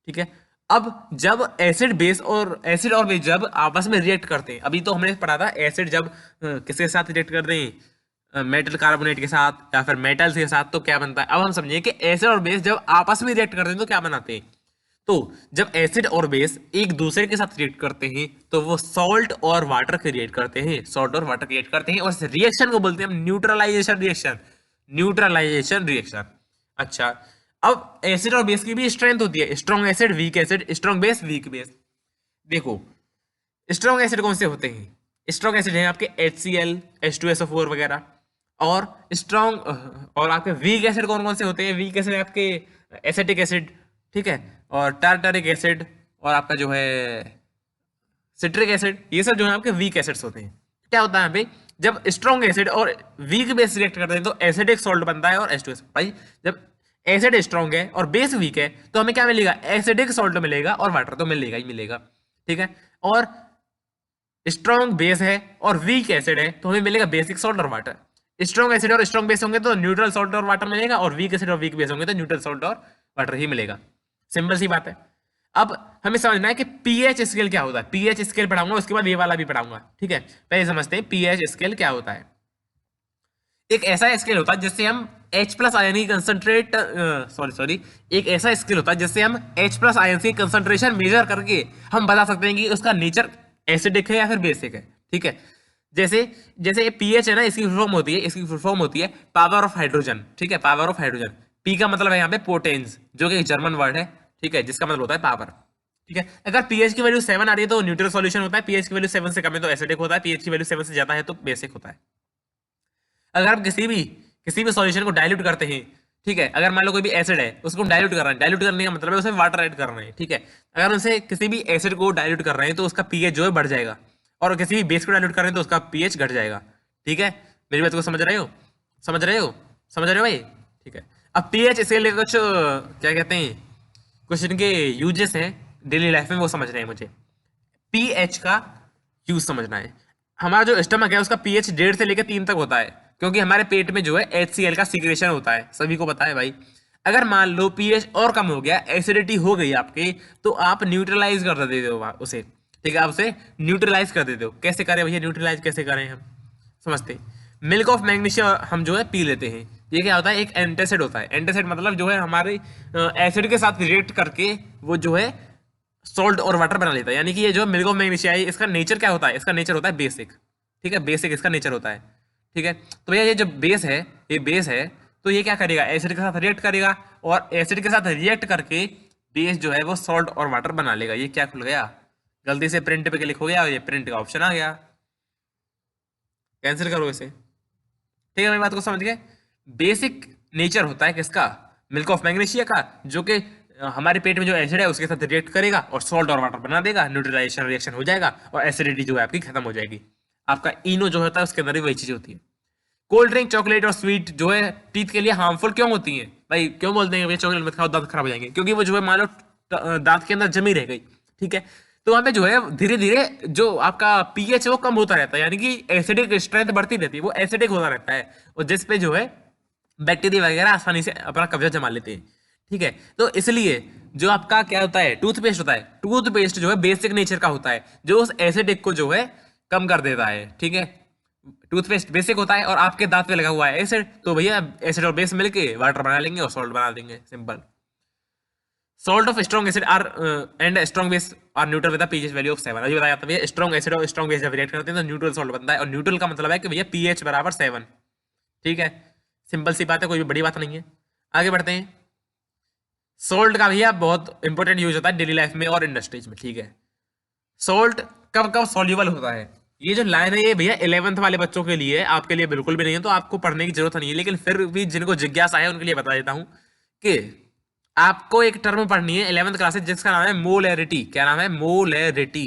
ठीक है। अब जब एसिड और बेस जब आपस में रिएक्ट करते हैं, अभी तो हमने पढ़ा था एसिड जब किसके साथ रिएक्ट करते हैं, मेटल कार्बोनेट के साथ या फिर मेटल के साथ, तो क्या बनता है। अब हम समझिए कि एसिड और बेस जब आपस में रिएक्ट करते हैं तो क्या बनाते हैं। तो जब एसिड और बेस एक दूसरे के साथ रिएक्ट करते हैं तो वो सॉल्ट और वाटर क्रिएट करते हैं, सॉल्ट और वाटर क्रिएट करते हैं, और इस रिएक्शन को बोलते हैं हम न्यूट्रलाइजेशन रिएक्शन। Neutralisation reaction. अच्छा, अब एसिड और बेस की भी स्ट्रेंथ होती है, strong acid, weak acid, strong base, weak base. देखो स्ट्रॉन्ग एसिड कौन से होते हैं? स्ट्रॉन्ग एसिड है आपके HCl, H2SO4 वगैरह। और स्ट्रॉन्ग और आपके वीक एसिड कौन कौन से होते हैं? वीक एसिड आपके एसिटिक एसिड, ठीक है, और टार्टरिक एसिड, और आपका जो है सिट्रिक एसिड, ये सब जो है आपके वीक एसिड्स होते हैं। क्या होता है यहाँ पे, जब स्ट्रॉन्ग एसिड और वीक बेस रिएक्ट करते हैं तो एसिडिक सॉल्ट बनता है और H2SO। भाई जब एसिड स्ट्रॉन्ग है और बेस वीक है तो हमें क्या मिलेगा? एसिडिक सॉल्ट मिलेगा और वाटर तो मिलेगा ही मिलेगा, ठीक है। और स्ट्रॉन्ग बेस है और वीक एसिड है तो हमें मिलेगा बेसिक सॉल्ट और वाटर। स्ट्रॉन्ग एसिड और स्ट्रॉन्ग बेस होंगे तो न्यूट्रल सॉल्ट और वाटर मिलेगा, और वीक एसिड और वीक बेस होंगे तो न्यूट्रल सॉल्ट और वाटर ही मिलेगा। सिंपल सी बात है। अब हमें समझना है कि पीएच स्केल क्या होता है। पीएच स्केल पढ़ाऊंगा, उसके बाद ये वाला भी पढ़ाऊंगा, ठीक है। पहले समझते हैं पीएच स्केल क्या होता है। एक ऐसा स्केल होता है जिससे हम H प्लस आयन की कंसंट्रेट सॉरी एक ऐसा स्केल होता है जिससे हम H प्लस आयन की कंसंट्रेशन मेजर करके हम बता सकते हैं कि उसका नेचर एसिडिक है या फिर बेसिक है, ठीक है। जैसे जैसे पीएच है ना, इसकी फुल फॉर्म होती है पावर ऑफ हाइड्रोजन, ठीक है, पावर ऑफ हाइड्रोजन। पी का मतलब है यहाँ पे पोटेंस, जो कि एक जर्मन वर्ड है, ठीक है, जिसका मतलब होता है पावर, ठीक है। अगर पीएच की वैल्यू 7 आ रही है तो न्यूट्रल सॉल्यूशन होता है, पीएच की वैल्यू 7 से कम है तो एसिडिक होता है, पीएच की वैल्यू 7 से ज्यादा है तो बेसिक होता है। अगर आप किसी भी सॉल्यूशन को डाइल्यूट करते हैं, ठीक है, अगर मान लो कोई भी एसिड है उसको डाइल्यूट कर रहे हैं, डाइल्यूट करने का मतलब है उसमें वाटर ऐड कर रहे हैं, ठीक है। अगर उनसे किसी भी एसिड को डाइल्यूट कर रहे हैं तो उसका पीएच जो है बढ़ जाएगा, और किसी भी बेस को डाइल्यूट कर रहे हैं तो उसका पीएच घट जाएगा, ठीक है। मेरी बात को समझ रहे हो? समझ रहे हो? समझ रहे हो भाई? ठीक है। अब पीएच इसके लिए कुछ क्या कहते हैं, कुछ इनके यूजेस हैं डेली लाइफ में, वो समझ रहे हैं मुझे। पीएच का यूज समझना है। हमारा जो स्टमक है उसका पीएच 1.5 से लेकर 3 तक होता है, क्योंकि हमारे पेट में जो है HCl का सिक्रेशन होता है, सभी को पता है भाई। अगर मान लो पीएच और कम हो गया, एसिडिटी हो गई आपकी, तो आप न्यूट्रलाइज कर देते हो उसे, ठीक है, आप उसे न्यूट्रलाइज कर देते हो। कैसे करें भैया, न्यूट्रलाइज कैसे करें हम समझते। मिल्क ऑफ मैग्नीशियम हम जो है पी लेते हैं। ये क्या होता है? एक एंटासिड होता है। एंटासिड मतलब जो है हमारे एसिड के साथ रिएक्ट करके वो जो है सॉल्ट और वाटर बना लेता है। यानी कि ये जो मिल्क ऑफ मैग्नीशिया है, इसका नेचर क्या होता है? इसका नेचर होता है बेसिक, ठीक है, बेसिक इसका नेचर होता है, ठीक है। तो भैया ये जो बेस है, ये बेस है, तो ये क्या करेगा? एसिड के साथ रिएक्ट करेगा, और एसिड के साथ रिएक्ट करके बेस जो है वो सॉल्ट और वाटर बना लेगा। ये क्या खुल गया? गलती से प्रिंट पे क्लिक हो गया और ये प्रिंट का ऑप्शन आ गया, कैंसिल करो इसे, ठीक है। मेरी बात को समझ गए? बेसिक नेचर होता है किसका? मिल्क ऑफ मैग्नीशिया का, जो कि हमारे पेट में जो एसिड है उसके साथ रिएक्ट करेगा और सॉल्ट और वाटर बना देगा, न्यूट्रलाइजेशन रिएक्शन हो जाएगा और एसिडिटी जो है आपकी खत्म हो जाएगी। आपका इनो जो होता है उसके अंदर भी वही चीज होती है। कोल्ड ड्रिंक, चॉकलेट और स्वीट जो है टीथ के लिए हार्मफुल क्यों होती है? भाई क्यों बोलते हैं भैया चॉकलेट मत खाओ, दांत खराब हो जाएंगे? क्योंकि वो जो है मान लो दांत के अंदर जमी रह गई, ठीक है। तो वहाँ पे जो है धीरे धीरे जो आपका पीएच है वो कम होता रहता है, यानी कि एसिडिक स्ट्रेंथ बढ़ती रहती है, वो एसिडिक होता रहता है, और जिस पे जो है बैक्टीरिया वगैरह आसानी से अपना कब्जा जमा लेते हैं, ठीक है। तो इसलिए जो आपका क्या होता है, टूथपेस्ट होता है, टूथपेस्ट जो है बेसिक नेचर का होता है, जो उस एसिडिक को जो है कम कर देता है, ठीक है। टूथपेस्ट बेसिक होता है और आपके दांत पे लगा हुआ है एसिड, तो भैया एसिड और बेस मिलके वाटर बना लेंगे और सॉल्ट बना देंगे, simple. Salt of strong acid are and strong base are neutral with pH value of 7। अभी बताया था भैया, स्ट्रॉन्ग एसिड और स्ट्रॉन्ग बेस जब रिएक्ट करते हैं तो न्यूट्रल सॉल्ट बनता है, और न्यूट्रल का मतलब है कि भैया पीएच बराबर 7, ठीक है। सिंपल सी बात है, कोई भी बड़ी बात नहीं है। आगे बढ़ते हैं। सॉल्ट का भैया बहुत इंपॉर्टेंट यूज होता है डेली लाइफ में और इंडस्ट्रीज में, ठीक है। सॉल्ट कब कब सॉल्यूबल होता है? ये जो लाइन है ये भैया 11th वाले बच्चों के लिए, आपके लिए बिल्कुल भी नहीं है, तो आपको पढ़ने की जरूरत नहीं है, लेकिन फिर भी जिनको जिज्ञासा है उनके लिए बता देता हूं कि आपको एक टर्म पढ़नी है 11th क्लास से जिसका नाम है मोलैरिटी। क्या नाम है? Molarity,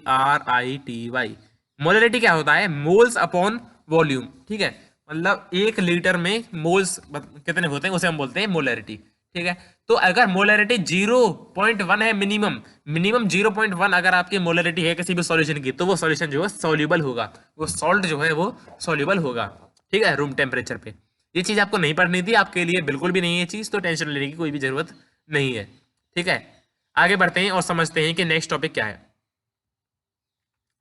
MOLARITY। मोलैरिटी क्या होता है? मोल्स अपॉन वॉल्यूम, ठीक है। मतलब 1 लीटर में मोल्स कितने होते हैं उसे हम बोलते हैं मोलैरिटी, ठीक है। तो अगर मोलैरिटी 0.1 है मिनिमम, 0.1 अगर आपकी मोलैरिटी है किसी भी सॉल्यूशन की, तो वो सॉल्यूशन जो है सॉल्यूबल होगा, वो सॉल्ट जो है वो सॉल्यूबल होगा, ठीक है, रूम टेम्परेचर पे। ये चीज आपको नहीं पढ़नी थी, आपके लिए बिल्कुल भी नहीं है ये चीज, तो टेंशन लेने की कोई भी जरूरत नहीं है, ठीक है। आगे बढ़ते हैं और समझते हैं कि नेक्स्ट टॉपिक क्या है।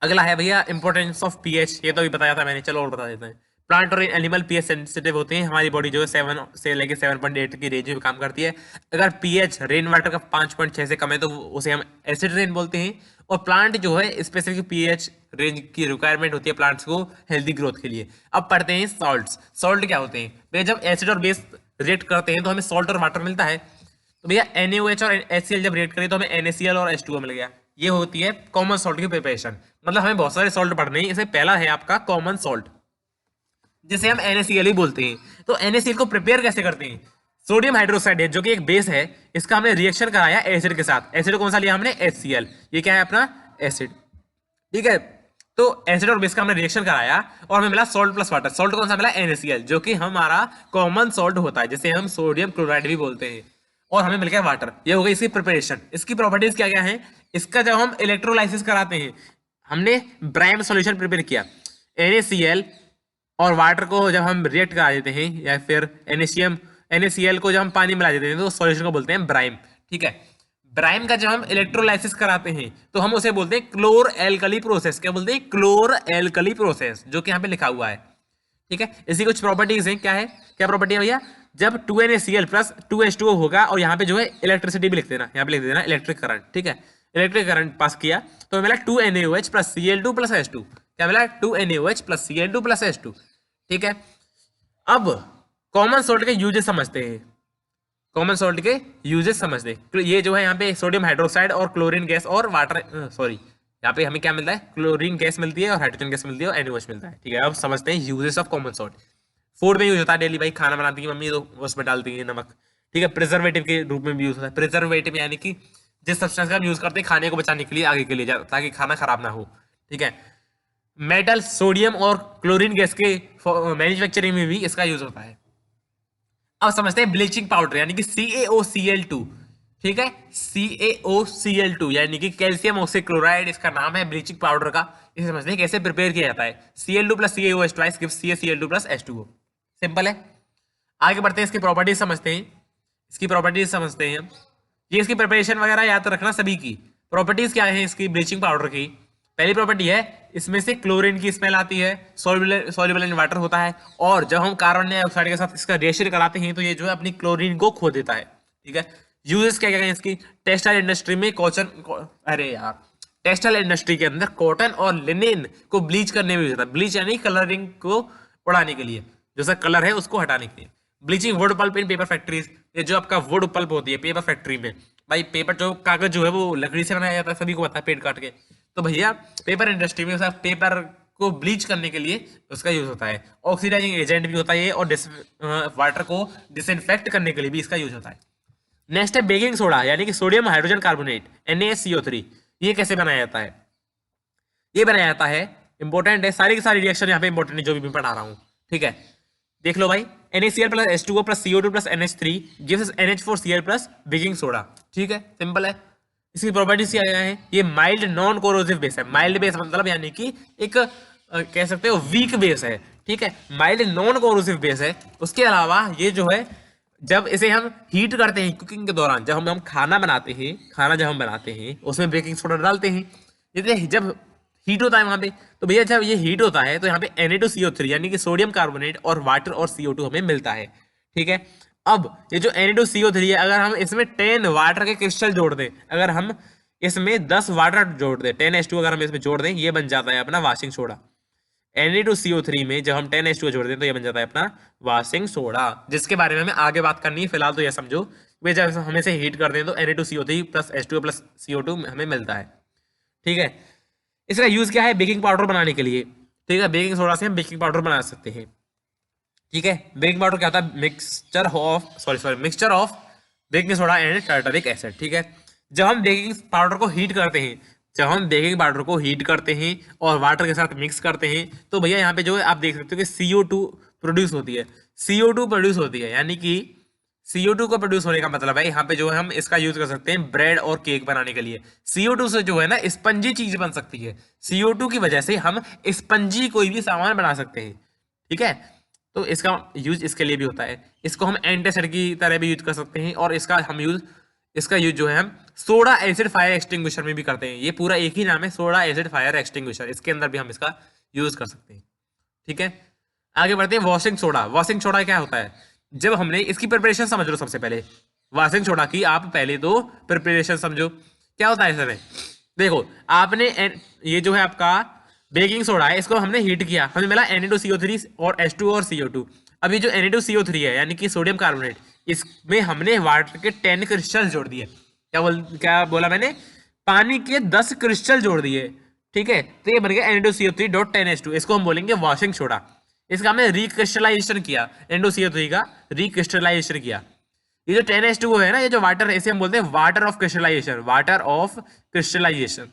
अगला है भैया इंपॉर्टेंस ऑफ पीएच। ये तो अभी बताया था मैंने, चलो और बता देते हैं। प्लांट और एनिमल पीएच सेंसिटिव होते हैं, हमारी बॉडी जो है 7 से लेके 7.8 की रेंज में काम करती है। अगर पीएच रेन वाटर का 5.6 से कम है तो उसे हम एसिड रेन बोलते हैं। और प्लांट जो है स्पेसिफिक पीएच रेंज की रिक्वायरमेंट होती है प्लांट्स को हेल्दी ग्रोथ के लिए। अब पढ़ते हैं सॉल्ट्स। सॉल्ट क्या होते हैं भैया? जब एसिड और बेस रिएक्ट करते हैं तो हमें सॉल्ट और वाटर मिलता है। तो भैया NaOH और HCl जब रिएक्ट करें तो हमें NaCl और H2O मिल गया। ये होती है कॉमन सॉल्ट की प्रिपरेशन। मतलब हमें बहुत सारे सॉल्ट पढ़ने हैं, इसमें पहला है आपका कॉमन सॉल्ट जिसे हम NaCl ही बोलते हैं। तो NaCl को प्रिपेयर कैसे करते हैं? सोडियम हाइड्रोक्साइड है जो कि एक बेस है, इसका हमने रिएक्शन कराया एसिड के साथ। एसिड कौन सा लिया हमने? HCl। ये क्या है अपना? एसिड। ठीक है, तो एसिड और बेस का हमने रिएक्शन कराया और हमें मिला सॉल्ट प्लस वाटर। सॉल्ट कौन सा मिला? NaCl, जो कि हमारा कॉमन सॉल्ट होता है जिसे हम सोडियम क्लोराइड भी बोलते हैं। और हमें मिल गया वाटर। ये हो गई इसकी प्रिपरेशन। इसकी प्रॉपर्टीज क्या क्या है? इसका जब हम इलेक्ट्रोलाइसिस कराते हैं, हमने ब्राइम सॉल्यूशन प्रिपेयर किया, NaCl और वाटर को जब हम रिएक्ट करा देते हैं या फिर NaCl को जब हम पानी मिला देते हैं तो सॉल्यूशन को बोलते हैं ब्राइम। ठीक है, ब्राइम का जब हम इलेक्ट्रोलाइसिस कराते हैं तो हम उसे बोलते हैं क्लोर एल्कली प्रोसेस। क्या बोलते हैं? क्लोर एल्कली प्रोसेस, जो कि यहाँ पे लिखा हुआ है। ठीक है, इसकी कुछ प्रॉपर्टीज हैं। क्या है? क्या प्रॉपर्टी है भैया? जब 2NaCl प्लस 2H2O होगा और यहाँ पे जो है इलेक्ट्रिसिटी भी लिख देना, यहाँ पे लिख देना इलेक्ट्रिक करंट। ठीक है, इलेक्ट्रिक करंट पास किया तो मिला 2NaOH plus Cl2 plus H2। क्या मिला? 2NaOH plus Cl2 plus H2। ठीक है, अब कॉमन सॉल्ट के यूजेस समझते हैं। कॉमन सॉल्ट के यूजेस समझते हैं। ये जो है यहाँ पे सोडियम हाइड्रोक्साइड और क्लोरीन गैस और वाटर, सॉरी, यहाँ पे हमें क्या मिलता है? क्लोरीन गैस मिलती है और हाइड्रोजन गैस मिलती है और NaOH मिलता है। ठीक है, अब समझते हैं uses of common salt. Food में यूज होता है डेली, भाई खाना बनाती है मम्मी तो उसमें डालती है नमक। ठीक है, प्रिजर्वेटिव के रूप में भी यूज होता है। प्रिजर्वेटिव यानी कि जिस सब्सटेंस का हम यूज करते हैं खाने को बचाने के लिए आगे के लिए, ताकि खाना खराब ना हो। ठीक है, मेटल, सोडियम और क्लोरीन गैस के मैन्युफैक्चरिंग में भी इसका यूज होता है। अब समझते हैं ब्लीचिंग पाउडर यानी कि CaOCl2। ठीक है, CaOCl2 यानी कि कैल्शियम ऑक्सीक्लोराइड इसका नाम है ब्लीचिंग पाउडर का। इसे समझते हैं कैसे प्रिपेयर किया जाता है। Cl2 plus CaOH twice gives CaCl2 plus H2O। Simple है। आगे बढ़ते हैं, इसकी प्रॉपर्टीज समझते हैं। इसकी प्रॉपर्टीज समझते हैं। ये इसकी प्रिपरेशन वगैरह याद रखना सभी की। प्रॉपर्टीज क्या है इसकी ब्लीचिंग पाउडर की? पहली प्रॉपर्टी है इसमें से क्लोरीन की स्मेल आती है, सॉल्युबल इन वाटर होता है, और जब हम कार्बन डाइऑक्साइड के साथ इसका रिएक्शन कराते हैं तो ये जो है अपनी क्लोरीन को खो देता है। ठीक है, यूजेस क्या क्या है इसकी? टेक्सटाइल इंडस्ट्री में टेक्सटाइल इंडस्ट्री के अंदर कॉटन और लिनेन को ब्लीच करने में यूज होता है। ब्लीच यानी कलरिंग को उड़ाने के लिए, जो सा कलर है उसको हटाने के लिए। ब्लीचिंग वुड पल्प इन पेपर फैक्ट्रीज, ये जो आपका वुड पल्प होती है पेपर फैक्ट्री में, भाई पेपर जो कागज जो है वो लकड़ी से बनाया जाता है, सभी को पता है, पेड़ काट के। तो भैया पेपर इंडस्ट्री में पेपर को ब्लीच करने के लिए उसका यूज होता है। ऑक्सीडाइजिंग एजेंट भी होता है ये, और वाटर को डिसइंफेक्ट करने के लिए भी इसका यूज होता है। नेक्स्ट है बेकिंग सोडा यानी कि सोडियम हाइड्रोजन कार्बोनेट NaCO3। ये कैसे बनाया जाता है? ये बनाया जाता है, इंपॉर्टेंट है, सारी की सारी रिएक्शन यहाँ पे इंपॉर्टेंट है जो भी मैं पढ़ा रहा हूँ। ठीक है, देख लो भाई, NaCl plus H2O plus CO2 plus NH3 gives NH4Cl plus baking soda. ठीक है, सिंपल है। इसकी प्रॉपर्टीज क्या है? ये माइल्ड नॉन कोरोसिव बेस है। माइल्ड बेस मतलब यानी कि एक कह सकते हो वीक बेस है। ठीक है, माइल्ड नॉन कोरोसिव बेस है। उसके अलावा ये जो है जब इसे हम हीट करते हैं कुकिंग के दौरान, जब हम खाना बनाते हैं, खाना जब हम बनाते हैं उसमें बेकिंग सोडा डालते हैं। जैसे जब हीट होता है वहां पे, तो भैया जब ये हीट होता है तो यहाँ पे Na2CO3 यानी कि सोडियम कार्बोनेट और वाटर और CO2 हमें मिलता है। ठीक है, अब ये जो Na2CO3 है, अगर हम इसमें 10 वाटर के क्रिस्टल जोड़ दें, अगर हम इसमें 10 वाटर जोड़ दें, 10H2 अगर हम इसमें जोड़ दें, ये बन जाता है अपना वाशिंग सोडा। Na2CO3 में जब हम 10H2 जोड़ दें तो ये बन जाता है अपना वाशिंग सोडा, जिसके बारे में हमें आगे बात करनी है। फिलहाल तो ये समझो वे जब हम इसे हीट कर दें तो Na2CO3 plus H2O plus CO2 हमें मिलता है। ठीक है, इसका यूज क्या है? बेकिंग पाउडर बनाने के लिए। ठीक है, बेकिंग सोडा से हम बेकिंग पाउडर बना सकते हैं। ठीक है, बेकिंग पाउडर क्या होता है? Mixture of baking soda and tartaric acid. ठीक है, जब हम बेकिंग पाउडर को हीट करते हैं, जब हम बेकिंग पाउडर को हीट करते हैं और वाटर के साथ मिक्स करते हैं तो भैया यहाँ पे जो है आप देख सकते हो कि CO2 प्रोड्यूस होती है। CO2 प्रोड्यूस होती है यानी कि CO2 को प्रोड्यूस होने का मतलब है यहाँ पे जो है हम इसका यूज कर सकते हैं ब्रेड और केक बनाने के लिए। CO2 से जो है ना स्पंजी चीज बन सकती है। CO2 की वजह से हम स्पंजी कोई भी सामान बना सकते हैं। ठीक है, तो इसका यूज इसके लिए भी होता है। इसको हम एंटीएसिड की तरह भी यूज कर सकते हैं, और इसका यूज जो है हम सोडा एसिड फायर एक्सटिंग्विशर में भी करते हैं। ये पूरा एक ही नाम है, सोडा एसिड फायर एक्सटिंग्विशर। इसके अंदर भी हम इसका यूज कर सकते हैं। ठीक है, आगे बढ़ते हैं वॉशिंग सोडा। वॉशिंग सोडा क्या होता है? जब हमने इसकी प्रिपरेशन समझ लो सबसे पहले, वॉशिंग सोडा की आप पहले तो प्रिपरेशन समझो क्या होता है इसमें। देखो आपने ये जो है आपका बेकिंग सोडा है, इसको हमने हीट किया, हमें मिला Na2CO3 और H2 और CO2। अब ये जो Na2CO3 है यानी कि सोडियम कार्बोनेट, इसमें हमने वाटर के 10 क्रिस्टल जोड़ दिए। क्या बोला मैंने? पानी के 10 क्रिस्टल जोड़ दिए, ठीक है। तो ये बन गया Na2CO3.10H2, इसको हम बोलेंगे वॉशिंग सोडा। इसका हमने रिक्रिस्टलाइजेशन किया, Na2CO3 का रिक्रिस्टलाइजेशन किया। ये जो 10H2O है ना, ये जो वाटर है, इसे हम बोलते हैं water of crystallisation, water of crystallisation,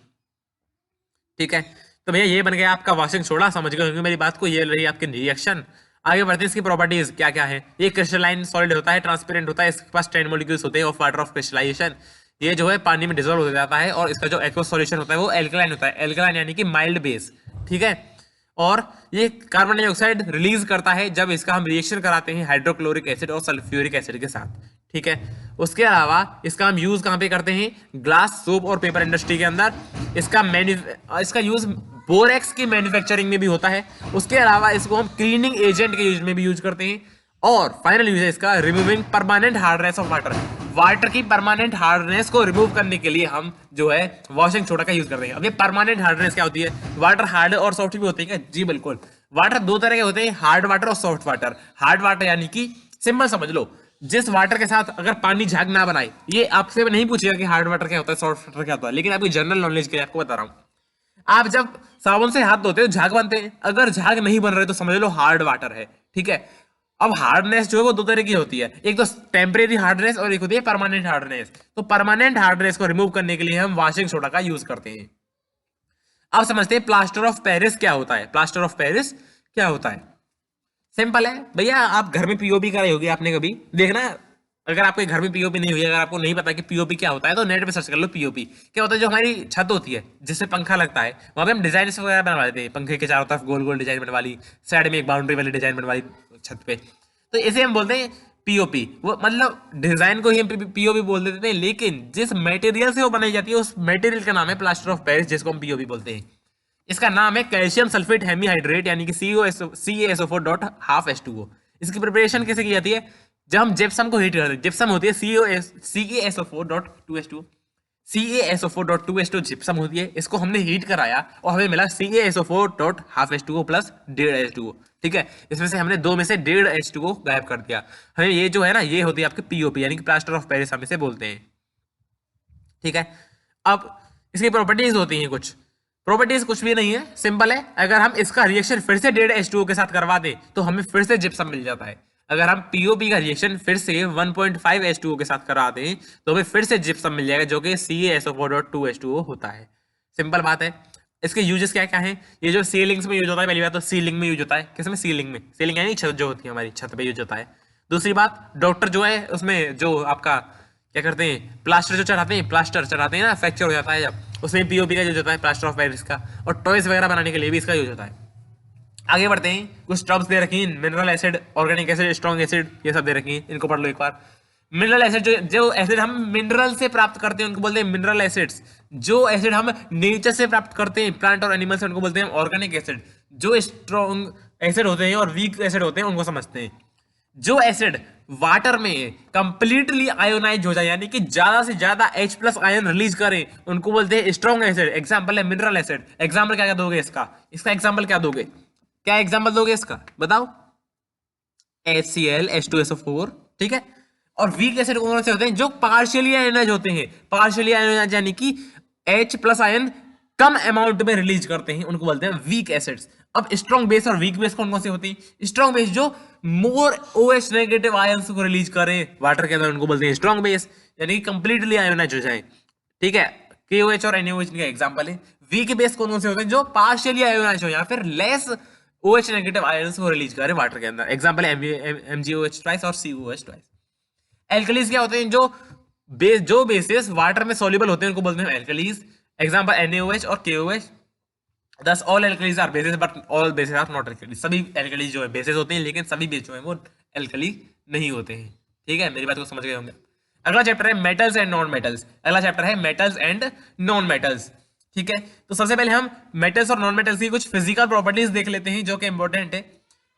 ठीक है। तो भैया ये बन गया आपका वॉशिंग सोडा, समझ गए होंगे मेरी बात को, ये रही आपकी रिएक्शन। आगे बढ़ते हैं इसकी प्रॉपर्टीज क्या क्या है। ये क्रिस्टलाइन सॉलिड होता है, ट्रांसपेरेंट होता है, इसके पास 10 मॉलिक्यूल्स होते हैं ऑफ वाटर ऑफ क्रिस्टलाइजेशन। ये जो है पानी में डिसॉल्व हो जाता है, और इसका जो एक्वस सॉल्यूशन होता है वो एल्कलाइन होता है, एल्कलाइन यानी कि माइल्ड बेस, ठीक है। और ये कार्बन डाइऑक्साइड रिलीज करता है जब इसका हम रिएक्शन कराते हैं हाइड्रोक्लोरिक एसिड और सल्फ्यूरिक एसिड के साथ, ठीक है। उसके अलावा इसका हम यूज कहाँ पे करते हैं? ग्लास, सोप और पेपर इंडस्ट्री के अंदर। इसका यूज बोरेक्स की मैन्युफैक्चरिंग में भी होता है। उसके अलावा इसको हम क्लीनिंग एजेंट के यूज में भी यूज करते हैं। और फाइनल यूज है इसका removing permanent hardness of water. Water की परमानेंट हार्डनेस को रिमूव करने के लिए हम जो है वॉशिंग सोडा का यूज करते हैं। अब ये परमानेंट हार्डनेस क्या होती है? वाटर हार्ड और सॉफ्ट भी होते हैं क्या? जी बिल्कुल। वाटर दो तरह के होते हैं, हार्ड वाटर और सॉफ्ट वाटर। हार्ड वाटर यानी कि सिंपल समझ लो, जिस वाटर के साथ अगर पानी झाग ना बनाए, ये आपसे नहीं पूछेगा कि हार्ड वाटर क्या होता है, सॉफ्ट वाटर क्या होता है, लेकिन आपकी जनरल नॉलेज के लिए आपको बता रहा हूं। आप जब साबुन से हाथ धोते हो झाग बनते हैं, अगर झाग नहीं बन रहे तो समझ लो हार्ड वाटर है, ठीक है। अब हार्डनेस जो है वो दो तरह की होती है, एक तो टेम्परेरी हार्डनेस और एक होती है परमानेंट हार्डनेस। तो परमानेंट हार्डनेस को रिमूव करने के लिए हम वॉशिंग सोडा का यूज करते हैं। अब समझते हैं प्लास्टर ऑफ पेरिस क्या होता है। प्लास्टर ऑफ पेरिस क्या होता है? सिंपल है भैया, आप घर में पीओपी कराई होगी आपने कभी, देखना। अगर आपके घर में पीओपी नहीं हुई, अगर आपको नहीं पता कि पीओपी क्या होता है, तो नेट पे सर्च कर लो पीओपी क्या होता है। जो हमारी छत होती है जिससे पंखा लगता है, वहां पे हम डिजाइन वगैरह बनवा देते हैं, पंखे के चारों तरफ गोल गोल डिजाइन बनवा ली, साइड में एक बाउंड्री वाली डिजाइन बनवा ली छत पे, तो इसे हम बोलते हैं पीओपी। वो मतलब डिजाइन को ही हम पीओपी बोल देते हैं, लेकिन जिस मटेरियल से वो बनाई जाती है उस मटेरियल का नाम है प्लास्टर ऑफ पेरिस, जिसको हम पीओपी बोलते हैं। इसका नाम है कैल्शियम सल्फेट हेमीहाइड्रेट यानी कि CaSO4.12H2O। इसकी प्रिपरेशन कैसे की जाती है? जब हम जिप्सम को हीट करते हैं, जिप्सम होती है CaSO4.2H2O, CaSO4.2H2O जिप्सम होती है। इसको हमने हीट कराया और हमें मिला CaSO4.12H2O प्लस 1.5H2O, ठीक है। इसमें से हमने 2 में से 1.5H2O गायब कर दिया। हमें ये जो है ना, ये होती है आपकी पीओपी यानी कि प्लास्टर ऑफ पेरिस हम इसे बोलते हैं, ठीक है। अब इसकी प्रॉपर्टीज होती हैं कुछ। प्रॉपर्टीज कुछ भी नहीं है, सिंपल है। अगर हम इसका रिएक्शन फिर से 1.5H2O के साथ करवा दें तो हमें फिर से जिप्सम मिल जाता है। अगर हम पीओपी का रिएक्शन फिर से 1.5H2O के साथ करा दें तो हमें फिर से जिप्सम मिल जाएगा, जो कि CaSO4.2H2O होता है। सिंपल बात है। इसके यूजेस क्या क्या है? ये जो सीलिंग्स में यूज होता है, पहली बात तो सीलिंग में यूज होता है। किसमें? सीलिंग में। सीलिंग यानी छत जो होती है हमारी, छत पे यूज होता है। दूसरी बात, डॉक्टर जो है उसमें जो आपका क्या करते हैं, प्लास्टर जो चढ़ाते हैं, प्लास्टर चढ़ाते हैं ना, फ्रैक्चर हो जाता है जब, उसमें पीओपी का यूज होता है, प्लास्टर ऑफ पेरिस का। और टॉयज वगैरह बनाने के लिए भी इसका यूज होता है। आगे बढ़ते हैं, कुछ टर्म्स दे रखी हैं, mineral acid, organic acid, strong acid, ये सब दे रखी हैं, इनको पढ़ लो एक बार। मिनरल एसिड जो एसिड हम मिनरल से प्राप्त करते हैं उनको बोलते हैं मिनरल एसिड्स। जो एसिड हम नेचर से प्राप्त करते हैं, प्लांट और एनिमल से, उनको बोलते हैं ऑर्गेनिक एसिड। जो स्ट्रॉन्ग एसिड होते हैं और वीक एसिड होते हैं उनको समझते हैं। जो एसिड वाटर में कंप्लीटली आयोनाइज हो जाए यानी कि ज्यादा से ज्यादा H+ आयन रिलीज करे, उनको बोलते हैं स्ट्रॉन्ग एसिड। एग्जांपल है मिनरल एसिड। एग्जांपल क्या क्या दोगे इसका? इसका एग्जांपल क्या दोगे? क्या एग्जांपल दोगे इसका, बताओ? HCl H2SO4, ठीक है। और वीक एसिड कौन से होते हैं? जो पार्शियली आयोनाइज होते हैं। पार्शियली आयोनाइज यानी कि H+ आयन कम अमाउंट में रिलीज करते हैं, उनको बोलते हैं वीक एसिड्स। अब स्ट्रॉन्ग बेस और वीक बेस कौन कौन से होती है? स्ट्रॉन्ग बेस जो मोर OH नेगेटिव आयंस को रिलीज करे वाटर के अंदर, उनको बोलते हैं स्ट्रॉन्ग बेस, यानी कि कंप्लीटली आयोनाइज हो जाए, ठीक है। KOH और NaOH का एग्जांपल है। वीक बेस कौन कौन से होते हैं? जो पार्शियली आयोनाइज हो या फिर लेस OH नेगेटिव आयंस को रिलीज करे वाटर के अंदर। एग्जांपल है MgOH ट्वाइस और COOH ट्वाइस। एल्कलीज क्या होते हैं? जो बेसिस वाटर में सॉल्युबल होते हैं उनको बोलते हैं एल्कलीज। एग्जांपल NaOH और KOH। Thus all alkalis are bases but all bases are not alkalis। सभी एल्कलीज जो है बेसिस होते हैं, लेकिन सभी बेस जो है वो एल्कली नहीं होते हैं, ठीक है। मेरी बात को समझ गए होंगे। अगला चैप्टर है मेटल्स एंड नॉन मेटल्स। अगला चैप्टर है मेटल्स एंड नॉन मेटल्स, ठीक है। तो सबसे पहले हम मेटल्स और नॉन मेटल्स की कुछ फिजिकल प्रॉपर्टीज देख लेते हैं जो कि इंपॉर्टेंट है।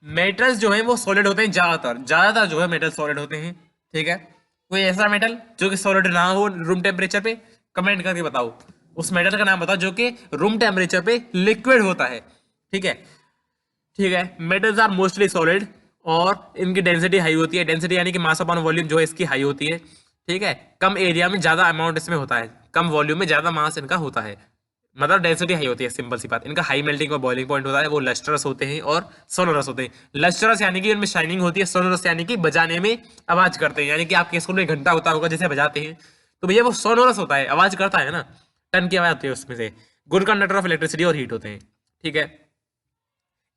मेटल्स जो है वो सॉलिड होते हैं, ज्यादातर जो है मेटल सॉलिड होते हैं, ठीक है। कोई ऐसा मेटल जो कि सॉलिड ना हो रूम टेम्परेचर पे, कमेंट करके बताओ। उस मेटल का नाम बताओ जो कि रूम टेम्परेचर पे लिक्विड होता है, ठीक है। ठीक है, मेटल्स आर मोस्टली सॉलिड और इनकी डेंसिटी हाई होती है, डेंसिटी यानी कि मास अपॉन वॉल्यूम जो है इसकी हाई होती है, ठीक है। कम एरिया में ज्यादा अमाउंट इसमें होता है, कम वॉल्यूम में ज्यादा मास इनका होता है, मतलब डेंसिटी हाई होती है, सिंपल सी बात। इनका हाई मेल्टिंग और बॉइलिंग पॉइंट होता है, वो लस्ट्रस होते हैं और सोनोरस होते हैं। लस्ट्रस यानी कि उनमें शाइनिंग होती है, सोनोरस यानी कि बजाने में आवाज करते हैं, यानी कि आपके स्कूल में घंटा होता होगा जैसे बजाते हैं, तो भैया वो सोनोरस होता है, आवाज करता है ना, टन की आवाज होती है उसमें से। गुड कंडक्टर ऑफ इलेक्ट्रिसिटी और हीट होते हैं, ठीक है।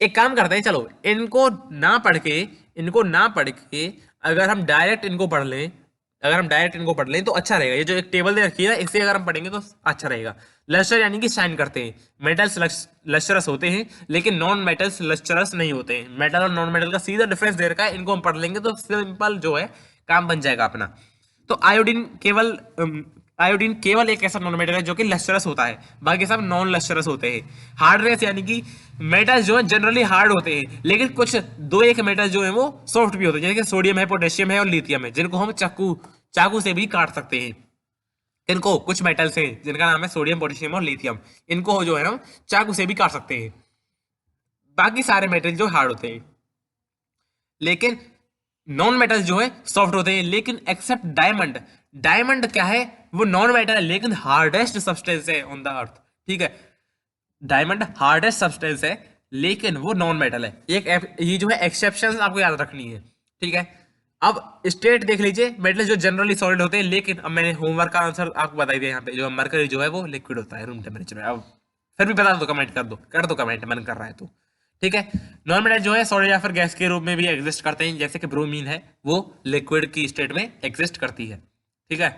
एक काम करते हैं, चलो इनको ना पढ़ के अगर हम डायरेक्ट इनको पढ़ लें, तो अच्छा रहेगा। ये जो एक टेबल दे रखी है ना, इसे अगर हम पढ़ेंगे तो अच्छा रहेगा। लस्टर यानी कि शाइन करते हैं, मेटल्स लस्टरस होते हैं, लेकिन नॉन मेटल्स लस्टरस नहीं होते हैं। मेटल और नॉन मेटल का सीधा डिफरेंस दे रखा है, इनको हम पढ़ लेंगे तो सिंपल जो है काम बन जाएगा अपना। तो आयोडीन केवल एक ऐसा नॉन मेटल है जो कि लस्टरस होता है, बाकी सब नॉन लस्टरस होते हैं। हार्डनेस यानी कि मेटल जो है जनरली हार्ड होते हैं, लेकिन कुछ दो एक मेटल जो है वो सॉफ्ट भी होते हैं, जैसे कि सोडियम है, पोटेशियम है और लिथियम है, जिनको हम चाकू से भी काट सकते हैं। इनको कुछ मेटल्स हैं जिनका नाम है सोडियम, पोटेशियम और लिथियम, इनको जो है हम चाकू से भी काट सकते हैं। बाकी सारे मेटल जो हार्ड होते हैं, लेकिन नॉन मेटल जो है सॉफ्ट होते हैं, लेकिन एक्सेप्ट डायमंड। डायमंड क्या है, वो नॉन मेटल है लेकिन हार्डेस्ट सब्सटेंस है ऑन द अर्थ, ठीक है। डायमंड हार्डेस्ट सब्सटेंस है लेकिन वो नॉन मेटल है। ये जो है एक्सेप्शन आपको याद रखनी है, ठीक है। अब स्टेट देख लीजिए, मेटल जो जनरली सॉलिड होते हैं, लेकिन अब मैंने होमवर्क का आंसर आपको बता दिया यहाँ पे, जो मरकरी जो है वो लिक्विड होता है रूम टेम्परेचर में। अब फिर भी बता दो, कमेंट कर दो कमेंट, मन कर रहा है तो, ठीक है। नॉन मेटल जो है सॉलिड या फिर गैस के रूप में भी एग्जिस्ट करते हैं, जैसे कि ब्रोमीन है, वो लिक्विड की स्टेट में एग्जिस्ट करती है, ठीक है।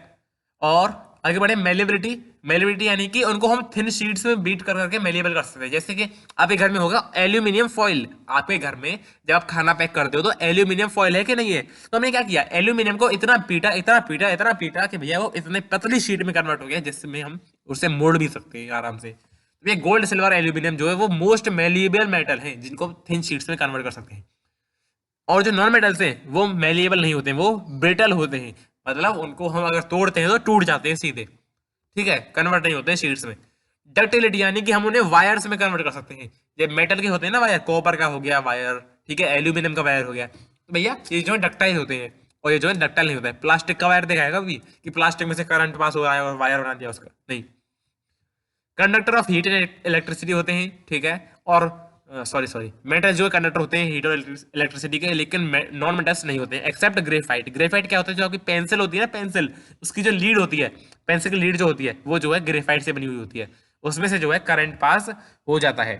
और आगे बढ़े, मेलेबिलिटी यानी कि उनको हम थिन शीट्स में बीट कर करके मेलेबल कर सकते हैं। जैसे कि आपके घर में होगा एल्यूमिनियम फॉइल, आपके घर में जब आप खाना पैक करते हो तो एल्यूमिनियम फॉइल है कि नहीं है, तो हमने क्या किया, एल्यूमिनियम को इतना पीटा कि भैया वो इतने पतली शीट में कन्वर्ट हो गया जिसमें हम उसे मोड़ भी सकते हैं आराम से। तो ये गोल्ड, सिल्वर, एल्यूमिनियम जो है वो मोस्ट मेलेबल मेटल है, जिनको थिन शीट्स में कन्वर्ट कर सकते हैं। और जो नॉन मेटल्स हैं वो मेलिएबल नहीं होते हैं, वो ब्रिटल होते हैं, मतलब उनको हम अगर तोड़ते हैं तो टूट जाते हैं सीधे, ठीक है, कन्वर्ट नहीं होते हैं शीट्स में। डक्टिलिटी यानी कि हम उन्हें वायर्स में कन्वर्ट कर सकते हैं। जब मेटल के होते हैं ना वायर, कॉपर का हो गया वायर, ठीक है, एल्यूमिनियम का वायर हो गया, तो भैया ये जो है डक्टाइल होते हैं, और ये जो है डक्टाइल नहीं होता है। प्लास्टिक का वायर देखा है कभी कि प्लास्टिक में से करंट पास हो रहा है और वायर बना दिया उसका, नहीं। Conductor of heat and electricity होते हैं, ठीक है। और सॉरी मेटल जो है कंडक्टर होते हैं हीट और इलेक्ट्रिसिटी के, लेकिन नॉन मेटल्स नहीं होते हैं एक्सेप्ट ग्रेफाइट। ग्रेफाइट क्या होता है, जो आपकी पेंसिल होती है ना, पेंसिल, उसकी जो लीड होती है, पेंसिल की लीड जो होती है वो जो है ग्रेफाइट से बनी हुई होती है, उसमें से जो है करंट पास हो जाता है,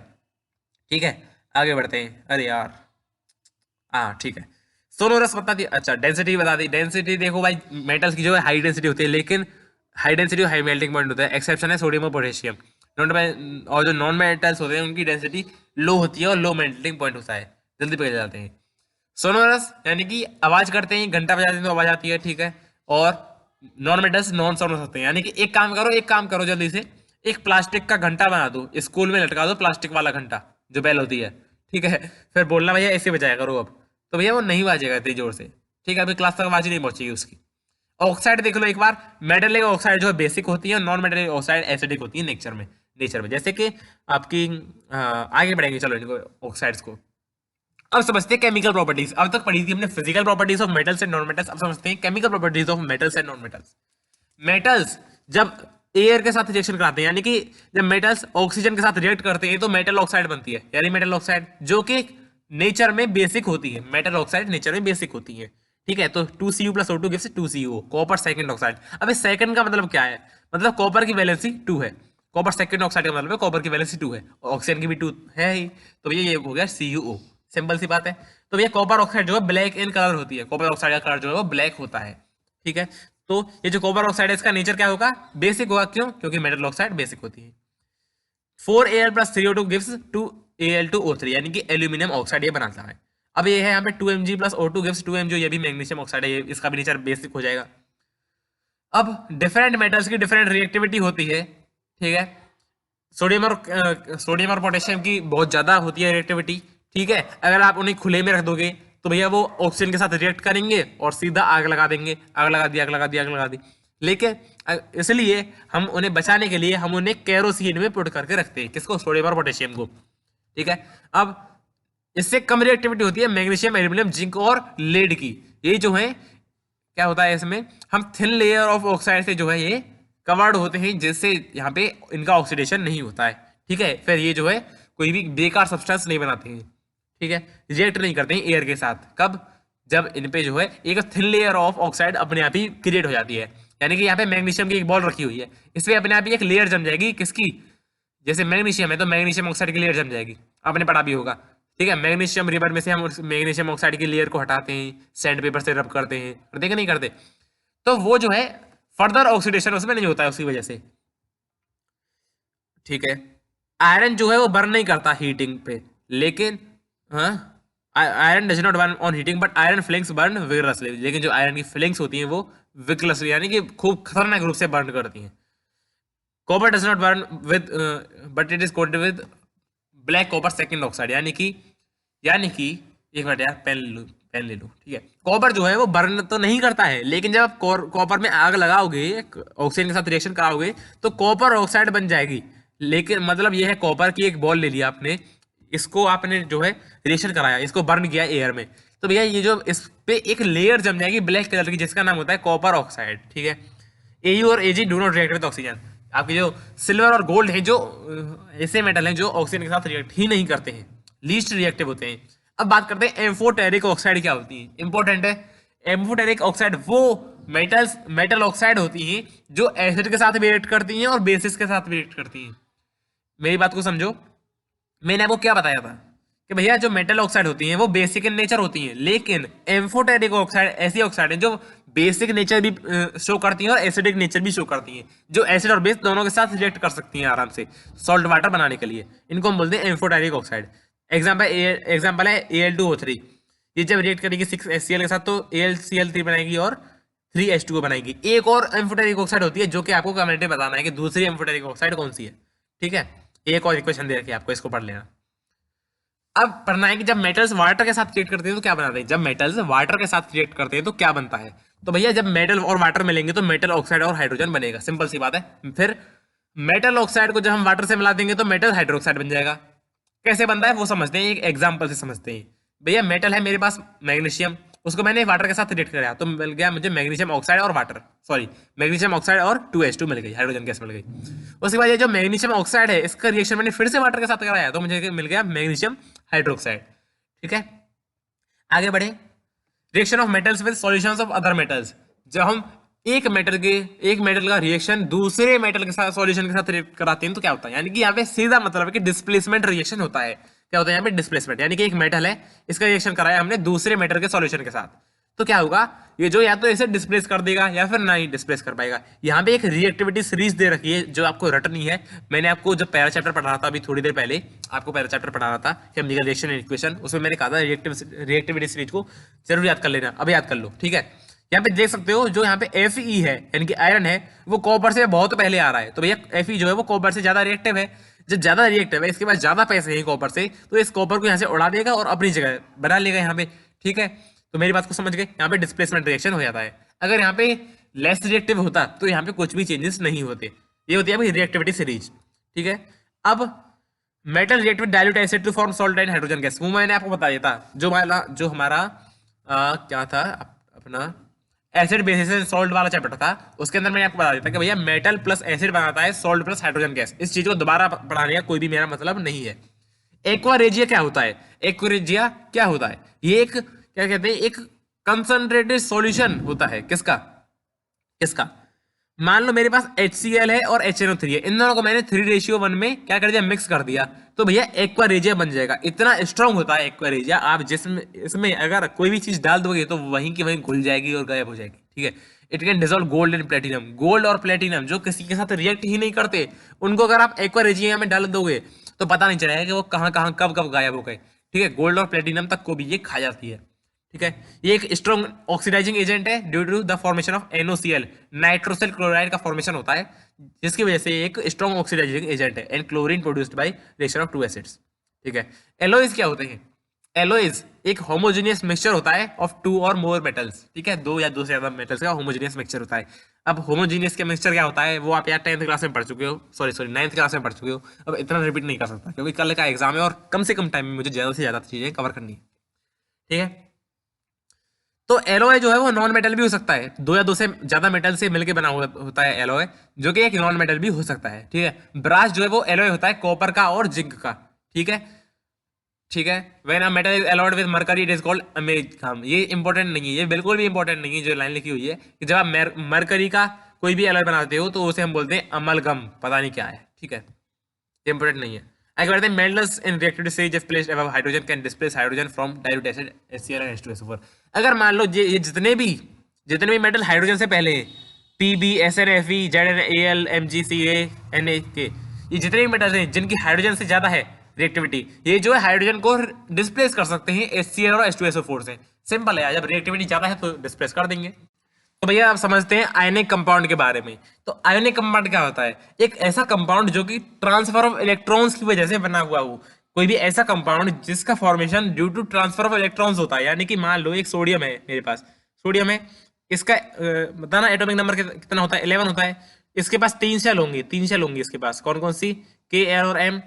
ठीक है। आगे बढ़ते हैं, अरे यार, हाँ ठीक है। सोलोरस बता दी, अच्छा डेंसिटी बता दी। डेंसिटी देखो भाई, मेटल्स की जो है हाई डेंसिटी होती है, लेकिन high density high melting point होता है, एक्सेप्शन है सोडियम और पोटेशियम। और जो नॉन मेटल्स होते हैं उनकी डेंसिटी लो होती है और लो मेल्टिंग पॉइंट होता है, जल्दी पिघल जाते हैं। सोनोरस यानी कि आवाज करते हैं, घंटा बजाते हैं तो आवाज आती है, ठीक है। और नॉन मेटल्स नॉन सोनोरस होते हैं, यानी कि एक काम करो जल्दी से, एक प्लास्टिक का घंटा बना दो, स्कूल में लटका दो प्लास्टिक वाला घंटा, जो बेल होती है, ठीक है। फिर बोलना भैया ऐसे बजाया करो अब, तो भैया वो नहीं बाजेगा इतनी जोर से, ठीक है, अभी क्लास तक आवाज ही नहीं पहुंचेगी उसकी। ऑक्साइड देख लो एक बार, मेटलिक ऑक्साइड जो है बेसिक होती है, और नॉन मेटलिक ऑक्साइड एसिडिक होती है नेचर में जैसे कि आपकी आगे बढ़ेंगे, चलो इनको ऑक्साइड्स को। अब समझते हैं केमिकल प्रॉपर्टीज। अब तक पढ़ी थी हमने physical properties of metals and non metals, अब समझते हैं chemical properties of metals and non metals. Metals जब एयर के साथ रिएक्शन कराते हैं, यानी कि जब मेटल्स ऑक्सीजन के साथ रिएक्ट करते हैं तो मेटल ऑक्साइड बनती है, यानी मेटल ऑक्साइड जो कि नेचर में बेसिक होती है, मेटल ऑक्साइड नेचर में बेसिक होती है, ठीक है। तो 2Cu + O2 gives 2Cu, copper second oxide. अब इस सेकंड का मतलब क्या है, मतलब कॉपर की वैलेंसी 2 है, कॉपर सेकंड ऑक्साइड का मतलब है कॉपर की वैलेंसी 2 है, ऑक्सीजन की भी 2 है ही, तो ये हो गया CuO, सिंपल सी बात है। तो ये कॉपर ऑक्साइड जो है ब्लैक इन कलर होती है, कॉपर ऑक्साइड का कलर जो है वो ब्लैक होता है, ठीक है। तो ये जो कॉपर ऑक्साइड है इसका नेचर क्या होगा, बेसिक होगा, क्यों, क्योंकि मेटल ऑक्साइड बेसिक होती है। 4Al + 3O2 गिव्स 2Al2O3, यानी कि एल्यूमिनियम ऑक्साइड ये बनाता है। अब ये है यहाँ पे 2Mg + O2 गिव्स 2Mg, ये भी मैग्नीशियम ऑक्साइड है, इसका भी नेचर बेसिक हो जाएगा। अब डिफरेंट मेटल्स की डिफरेंट रिएक्टिविटी होती है, ठीक है। सोडियम और पोटेशियम की बहुत ज्यादा होती है रिएक्टिविटी, ठीक है। अगर आप उन्हें खुले में रख दोगे तो भैया वो ऑक्सीजन के साथ रिएक्ट करेंगे और सीधा आग लगा देंगे, आग लगा दी, आग लगा दी, आग लगा दी। लेकिन इसलिए हम उन्हें बचाने के लिए हम उन्हें केरोसिन में पुट करके रखते हैं, किसको, सोडियम और पोटेशियम को। ठीक है। अब इससे कम रिएक्टिविटी होती है मैग्नीशियम, एल्यूमिनियम, जिंक और लेड की। ये जो है क्या होता है इसमें, हम थिन लेयर ऑफ ऑक्साइड से जो है ये कवर्ड होते हैं, जिससे यहाँ पे इनका ऑक्सीडेशन नहीं होता है। ठीक है। फिर ये जो है कोई भी बेकार सब्सटेंस नहीं बनाते हैं। ठीक है। रिएक्ट नहीं करते हैं एयर के साथ। कब, जब इन पे जो है एक थिन लेयर ऑफ ऑक्साइड अपने आप ही क्रिएट हो जाती है। यानी कि यहाँ पे मैग्नीशियम की एक बॉल रखी हुई है, इस पे अपने आप ही एक लेयर जम जाएगी, किसकी, जैसे मैग्नीशियम है तो मैग्नीशियम ऑक्साइड की लेयर जम जाएगी, आपने पढ़ा भी होगा। ठीक है। मैग्नीशियम रिवर में से हम मैग्नीशियम ऑक्साइड की लेयर को हटाते हैं, सैंड पेपर से रब करते हैं, करते कि नहीं करते, तो वो जो है फर्दर ऑक्सीडेशन उसमें नहीं होता है उसकी वजह से। ठीक है। आयरन जो है वो बर्न नहीं करता हीटिंग पे, लेकिन हाँ, iron does not burn on heating but iron flames burn vigorously. लेकिन जो आयरन की फ्लेम्स होती हैं वो विगरसली यानी कि खूब खतरनाक रूप से बर्न करती हैं। Copper does not burn with but it is coated with black copper second oxide, यानी कि एक मिनट यार, पेन ले लूँ। ठीक है। कॉपर जो है वो बर्न तो नहीं करता है, लेकिन जब आप कॉपर में आग लगाओगे, ऑक्सीजन के साथ रिएक्शन कराओगे तो कॉपर ऑक्साइड बन जाएगी। लेकिन मतलब ये है, कॉपर की एक बॉल ले लिया आपने, इसको आपने जो है रिएक्शन कराया, इसको बर्न किया एयर में, तो भैया ये जो इस पे एक लेयर जम जाएगी ब्लैक कलर की, जिसका नाम होता है कॉपर ऑक्साइड। ठीक है। एयू और AG do not react with oxygen. आपके जो सिल्वर और गोल्ड है, जो ऐसे मेटल हैं जो ऑक्सीजन के साथ रिएक्ट ही नहीं करते हैं, लीस्ट रिएक्टिव होते हैं। अब बात करते हैं एम्फोटेरिक ऑक्साइड क्या होती है, इंपॉर्टेंट है। एम्फोटेरिक ऑक्साइड वो मेटल ऑक्साइड होती है जो एसिड के साथ भी रिएक्ट करती हैं और बेसिस के साथ भी रिएक्ट करती हैं। मेरी बात को समझो, मैंने आपको क्या बताया था कि भैया जो मेटल ऑक्साइड होती हैं वो बेसिक इन नेचर होती हैं, लेकिन एम्फोटेरिक ऑक्साइड ऐसी ऑक्साइड है जो बेसिक नेचर भी शो करती हैं और एसिडिक नेचर भी शो करती हैं, जो एसिड और बेस दोनों के साथ रिएक्ट कर सकती हैं आराम से सॉल्ट वाटर बनाने के लिए। इनको हम बोलते हैं एम्फोटेरिक ऑक्साइड। एग्जाम्पल है Al2O3। ये जब रिएक्ट करेगी 6HCl के साथ तो AlCl3 बनाएगी और 3H2O बनाएगी। एक और एम्फोटेरिक ऑक्साइड होती है जो कि आपको कमेंट में बताना है कि दूसरी एम्फोटेरिक ऑक्साइड कौन सी है। ठीक है। एक और इक्वेशन दे रखी है आपको, इसको पढ़ लेना। अब पढ़ना है कि जब मेटल्स वाटर के साथ रिएक्ट करते हैं तो क्या बनाते हैं, जब मेटल्स वाटर के साथ रिएक्ट करते हैं तो क्या बनता है। तो भैया जब मेटल और वाटर मिलेंगे तो मेटल ऑक्साइड और हाइड्रोजन बनेगा, सिंपल सी बात है। फिर मेटल ऑक्साइड को जब हम वाटर से मिला देंगे तो मेटल हाइड्रोक्साइड बन जाएगा। कैसे बनता है वो समझते हैं, एक एग्जाम्पल से समझते हैं। भैया मेटल है मेरे पास मैग्नीशियम, उसको मैंने वाटर के साथ रिएक्ट कराया तो मिल गया मुझे मैग्नीशियम ऑक्साइड और वाटर, सॉरी मैग्नीशियम ऑक्साइड और 2H2 मिल गई, हाइड्रोजन गैस मिल गई। उसके बाद ये जो मैग्नीशियम ऑक्साइड है इसका रिएक्शन मैंने फिर से वाटर के साथ कराया तो मुझे मिल गया मैग्नीशियम हाइड्रोक्साइड। ठीक है। आगे बढ़े, reaction of metals with solutions of other metals. जब हम एक मेटल का रिएक्शन दूसरे मेटल के साथ सॉल्यूशन के साथ कराते हैं तो क्या होता है, यानी कि यहाँ पे सीधा मतलब है कि डिस्प्लेसमेंट रिएक्शन होता है। क्या होता है यहाँ पे, डिस्प्लेसमेंट, यानी कि एक मेटल है, इसका रिएक्शन कराया हमने दूसरे मेटल के सॉल्यूशन के साथ, तो क्या होगा, ये जो या तो इसे डिस्प्लेस कर देगा या फिर ना ही डिस्प्लेस कर पाएगा। यहाँ पे एक रिएक्टिविटी सीरीज दे रखी है जो आपको रटनी है। मैंने आपको जब पहला चैप्टर पढ़ा था अभी थोड़ी देर पहले, आपको पहला चैप्टर पढ़ा रहा था केमिकल रिएक्शन एंड इक्वेशन, उसमें मैंने कहा था रिएक्टिविटी सीरीज को जरूर याद कर लेना, अब याद कर लो। ठीक है। यहाँ पे देख सकते हो जो यहाँ पे Fe है यानी कि आयरन है वो कॉपर से बहुत पहले आ रहा है, तो भैया Fe जो है वो कॉपर से ज्यादा रिएक्टिव है। जब ज्यादा रिएक्टिव है, इसके पास ज्यादा पैसे हैं कॉपर से, तो इस कॉपर को यहाँ से उड़ा देगा और अपनी जगह बना लेगा यहाँ पे। ठीक है। तो मेरी बात को समझ गए, यहाँ पे डिस्प्लेसमेंट रिएक्शन हो जाता है। अगर यहाँ पे लेस रिएक्टिव होता तो यहाँ पे कुछ भी चेंजेस नहीं होते। ये होती है भाई रिएक्टिविटी सीरीज। ठीक है। अब metal react with dilute acid to form salt and hydrogen gas, वो मैंने आपको बता दिया था। जो हमारा क्या था अपना एसिड बेसिस एंड सॉल्ट वाला चैप्टर था, उसके अंदर मैंने आपको बता दिया था कि भैया मेटल प्लस एसिड बनाता है सॉल्ट प्लस हाइड्रोजन गैस। इस चीज को दोबारा पढ़ाने का कोई भी मेरा मतलब नहीं है। एक्वारेजिया क्या होता है, एक्वारेजिया क्या होता है, ये एक क्या कहते हैं, एक कंसंट्रेटेड सॉल्यूशन होता है। किसका मान लो मेरे पास HCl है और HNO3 है, इन दोनों को मैंने 3:1 में क्या कर दिया, मिक्स कर दिया, तो भैया एक्वारेजिया बन जाएगा। इतना स्ट्रांग होता है एक्वारेजिया, आप जिसमें इसमें अगर कोई भी चीज डाल दोगे तो वहीं की वहीं घुल जाएगी और गायब हो जाएगी। ठीक है। It can dissolve gold and platinum. Gold और प्लेटिनम जो किसी के साथ रिएक्ट ही नहीं करते, उनको अगर आप एक्वारेजिया में डाल दोगे तो पता नहीं चलेगा कि वो कहाँ कहाँ कब कब गायब हो गए। ठीक है। गोल्ड और प्लेटिनम तक को भी ये खा जाती है। ठीक है। ये एक स्ट्रॉन्ग ऑक्सीडाइजिंग एजेंट है due to the formation of NOCl, nitrosyl chloride का फॉर्मेशन होता है, जिसकी वजह से एक स्ट्रॉन्ग ऑक्सीडाइजिंग एजेंट है। And chlorine produced by reaction of two acids. ठीक है। एलॉयज क्या होते हैं, एलोइज एक होमोजेनियस मिक्सचर होता है ऑफ टू और मोर मेटल्स, ठीक है, दो या दो से ज्यादा मेटल्स का होमोजेनियस मिक्सचर होता है। अब होमोजेनियस का मिक्सचर क्या होता है वो आप यार 10th क्लास में पढ़ चुके हो, सॉरी 9th क्लास में पढ़ चुके हो। अब इतना रिपीट नहीं कर सकता क्योंकि कल का एग्जाम है और कम से कम टाइम में मुझे ज्यादा से ज्यादा चीजें कवर करनी है, ठीक है। तो एलॉय जो है वो नॉन मेटल भी हो सकता है, दो या दो से ज्यादा मेटल से मिलकर बना हुआ होता है एलॉय, जो कि एक नॉन मेटल भी हो सकता है, ठीक है। ब्रास जो है वो एलॉय होता है कॉपर का और जिंक का, ठीक है, ठीक है। When a metal is alloyed with mercury it is called amalgam. ये इंपॉर्टेंट नहीं है, ये बिल्कुल भी इंपॉर्टेंट नहीं है जो लाइन लिखी हुई है कि जब आप मरकरी का कोई भी एलॉय बनाते हो तो उसे हम बोलते हैं अमलगम, पता नहीं क्या है, ठीक है, ये इंपॉर्टेंट नहीं है। आगे बढ़ते हैं, metals in reactive stage if placed above hydrogen can displace hydrogen from dilute acid HCl and H2SO4। अगर मान लो ये जितने भी मेटल हाइड्रोजन से पहले हैं, Pb SnFe ZnAl MgCa Na ये जितने भी मेटल्स हैं जिनकी हाइड्रोजन से ज्यादा है रिएक्टिविटी, ये जो है हाइड्रोजन को डिस्प्लेस कर सकते हैं HCl और H2SO4 से। सिंपल है, जब रिएक्टिविटी ज्यादा है तो डिस्प्लेस कर देंगे। तो भैया आप समझते हैं आयनिक कंपाउंड के बारे में। तो आयनिक कंपाउंड क्या होता है? एक ऐसा कंपाउंड जो कि ट्रांसफर ऑफ इलेक्ट्रॉन्स की वजह से बना हुआ हो, कोई भी ऐसा कंपाउंड जिसका formation due to transfer of electrons होता है। यानी कि मान लो एक सोडियम है मेरे पास, सोडियम है, इसका बताना एटॉमिक नंबर कितना होता है, 11 होता है। इसके पास 3 शेल होंगी इसके पास, कौन कौन सी, K L और M।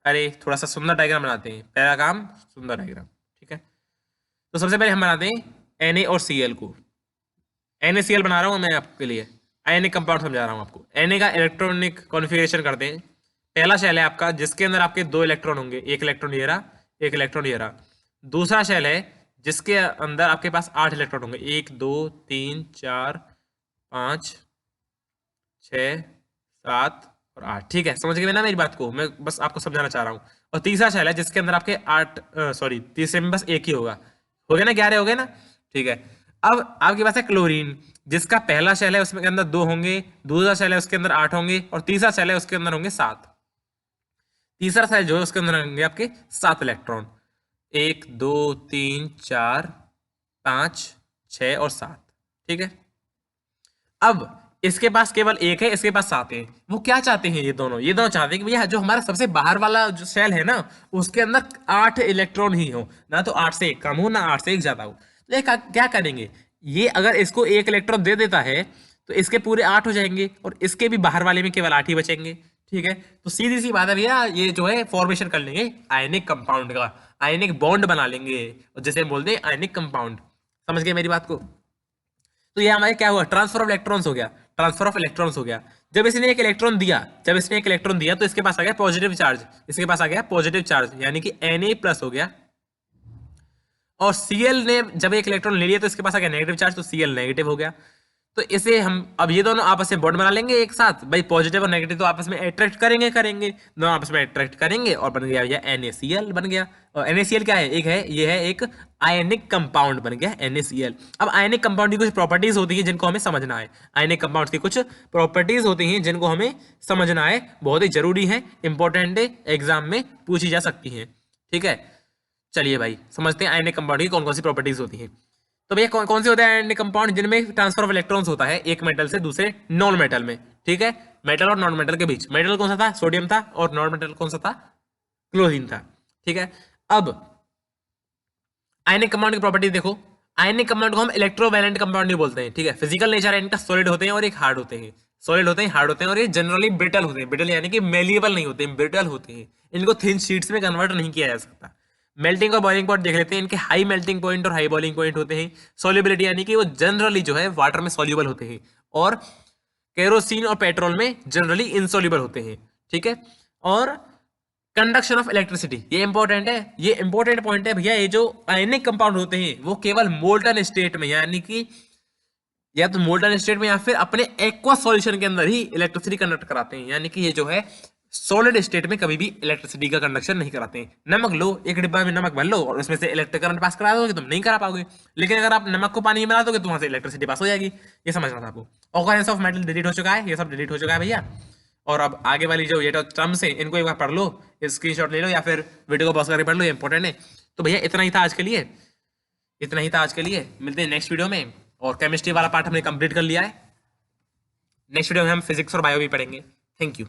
अरे थोड़ा सा सुंदर डायग्राम बनाते हैं, पहला काम सुंदर डायग्राम, ठीक है। तो सबसे पहले हम बनाते हैं Na और Cl को। NaCl बना रहा हूँ मैं आपके लिए, आयनिक कंपाउंड समझा रहा हूँ आपको। Na का इलेक्ट्रॉनिक कॉन्फ़िगरेशन करते हैं। पहला शेल है आपका जिसके अंदर आपके 2 इलेक्ट्रॉन होंगे, एक इलेक्ट्रॉन ये रहा, एक इलेक्ट्रॉन ये रहा। दूसरा शेल है जिसके अंदर आपके पास 8 इलेक्ट्रॉन होंगे, 1 2 3 4 5 6 7 और 8, ठीक है। समझ गए ना मेरी बात को, मैं बस आपको समझाना चाह रहा हूँ। और तीसरा शेल है जिसके अंदर आपके 8 सॉरी तीसरे में बस एक ही होगा, हो गया ना, 11 हो गए ना, ठीक है। अब आपके पास है क्लोरीन जिसका पहला शेल है उसमें के अंदर 2 होंगे, दूसरा शेल है उसके अंदर 8 होंगे और तीसरा शेल है उसके अंदर होंगे 7। तीसरा शेल जो है उसके अंदर होंगे आपके 7 इलेक्ट्रॉन, 1 2 3 4 5 6 और 7, ठीक है। अब इसके पास केवल एक है, इसके पास 7 है। वो क्या चाहते हैं ये दोनों चाहते हैं कि भैया जो हमारा सबसे बाहर वाला जो सेल है ना उसके अंदर 8 इलेक्ट्रॉन ही हो, ना तो 8 से 1 कम हो ना 8 से 1 ज्यादा हो। तो ये क्या करेंगे, ये अगर इसको 1 इलेक्ट्रॉन दे देता है तो इसके पूरे 8 हो जाएंगे और इसके भी बाहर वाले में केवल 8 ही बचेंगे, ठीक है। तो सीधी सी बात है भैया, ये जो है फॉर्मेशन कर लेंगे आयनिक कंपाउंड का, आयनिक बॉन्ड बना लेंगे और जैसे बोलते हैं आयनिक कंपाउंड। समझ गए मेरी बात को? तो ये हमारे क्या हुआ, ट्रांसफर ऑफ इलेक्ट्रॉन्स हो गया, ट्रांसफर ऑफ इलेक्ट्रॉन्स हो गया। जब इसने एक इलेक्ट्रॉन दिया तो इसके पास आ गया पॉजिटिव चार्ज, इसके पास आ गया पॉजिटिव चार्ज यानी कि Na+ हो गया। और Cl ने जब एक इलेक्ट्रॉन ले लिया तो इसके पास आ गया नेगेटिव चार्ज, तो Cl नेगेटिव हो गया। तो इसे हम अब ये दोनों आपस में बॉन्ड बना लेंगे एक साथ, भाई पॉजिटिव और नेगेटिव तो आपस में अट्रैक्ट करेंगे दोनों आपस में अट्रैक्ट करेंगे और बन गया भैया NaCl बन गया। और NaCl क्या है, ये है एक आयनिक कंपाउंड बन गया NaCl। अब आयनिक कंपाउंड की कुछ प्रॉपर्टीज होती है जिनको हमें समझना है, आयनिक कंपाउंड की कुछ प्रॉपर्टीज होती हैं जिनको हमें समझना है, बहुत ही जरूरी है, इंपॉर्टेंट है, एग्जाम में पूछी जा सकती है, ठीक है। चलिए भाई समझते हैं आयनिक कंपाउंड की कौन कौन सी प्रॉपर्टीज होती हैं। तो भैया कौन से होते हैं आयनिक कंपाउंड, जिनमें ट्रांसफर ऑफ इलेक्ट्रॉन्स होता है एक मेटल से दूसरे नॉन मेटल में, ठीक है। मेटल और नॉन मेटल के बीच, मेटल कौन सा था, सोडियम था, और नॉन मेटल कौन सा था, क्लोरीन था, ठीक है। अब आयनिक कंपाउंड की प्रॉपर्टी देखो, आयनिक कंपाउंड को हम इलेक्ट्रोवैलेंट कंपाउंड नहीं बोलते हैं, ठीक है। फिजिकल नेचर है इनका, सॉलिड होते हैं और एक हार्ड होते हैं, सॉलिड होते हैं, हार्ड होते हैं, और ये जनरली ब्रिटल होते हैं, ब्रिटल यानी कि मेलिएबल नहीं होते हैं, ब्रिटल होते हैं। इनको थिन शीट्स में कन्वर्ट नहीं किया जा सकता। मेल्टिंग और बॉइलिंग पॉइंट देख लेते हैं, इनके हाई मेल्टिंग पॉइंट और हाई बॉइलिंग पॉइंट होते हैं। सॉल्युबिलिटी यानी कि वो जनरली जो है वाटर में सॉल्युबल होते हैं, और केरोसिन और पेट्रोल में जनरली इनसॉल्युबल होते हैं, ठीक है। और कंडक्शन ऑफ इलेक्ट्रिसिटी, ये इंपॉर्टेंट है, ये इंपॉर्टेंट पॉइंट है भैया। ये जो आयनिक कंपाउंड होते हैं वो केवल मोल्टन स्टेट में, यानी कि या तो मोल्टन स्टेट में या फिर अपने एक्वा सॉल्यूशन के अंदर ही इलेक्ट्रिसिटी कंडक्ट कराते हैं, यानी कि ये जो है सॉलिड स्टेट में कभी भी इलेक्ट्रिसिटी का कंडक्शन नहीं कराते हैं। नमक लो, एक डिब्बा में नमक भर लो और उसमें से इलेक्ट्रिक करंट पास करा दोगे, तुम नहीं करा पाओगे। लेकिन अगर आप नमक को पानी में मिला दोगे तो वहां से इलेक्ट्रिसिटी पास हो जाएगी। ये समझना था आपको। ऑकरेंस ऑफ मेटल डिलीट हो चुका है, ये सब डिलीट हो चुका है भैया। और अब आगे वाली जो ये टर्म्स है इनको एक बार पढ़ लो, स्क्रीनशॉट ले लो या फिर वीडियो को पॉज करके पढ़ लो, ये इंपॉर्टेंट है। तो भैया इतना ही था आज के लिए, इतना ही था आज के लिए। मिलते हैं नेक्स्ट वीडियो में। और केमिस्ट्री वाला पार्ट हमने कंप्लीट कर लिया है। नेक्स्ट वीडियो में हम फिजिक्स और बायो भी पढ़ेंगे। Thank you.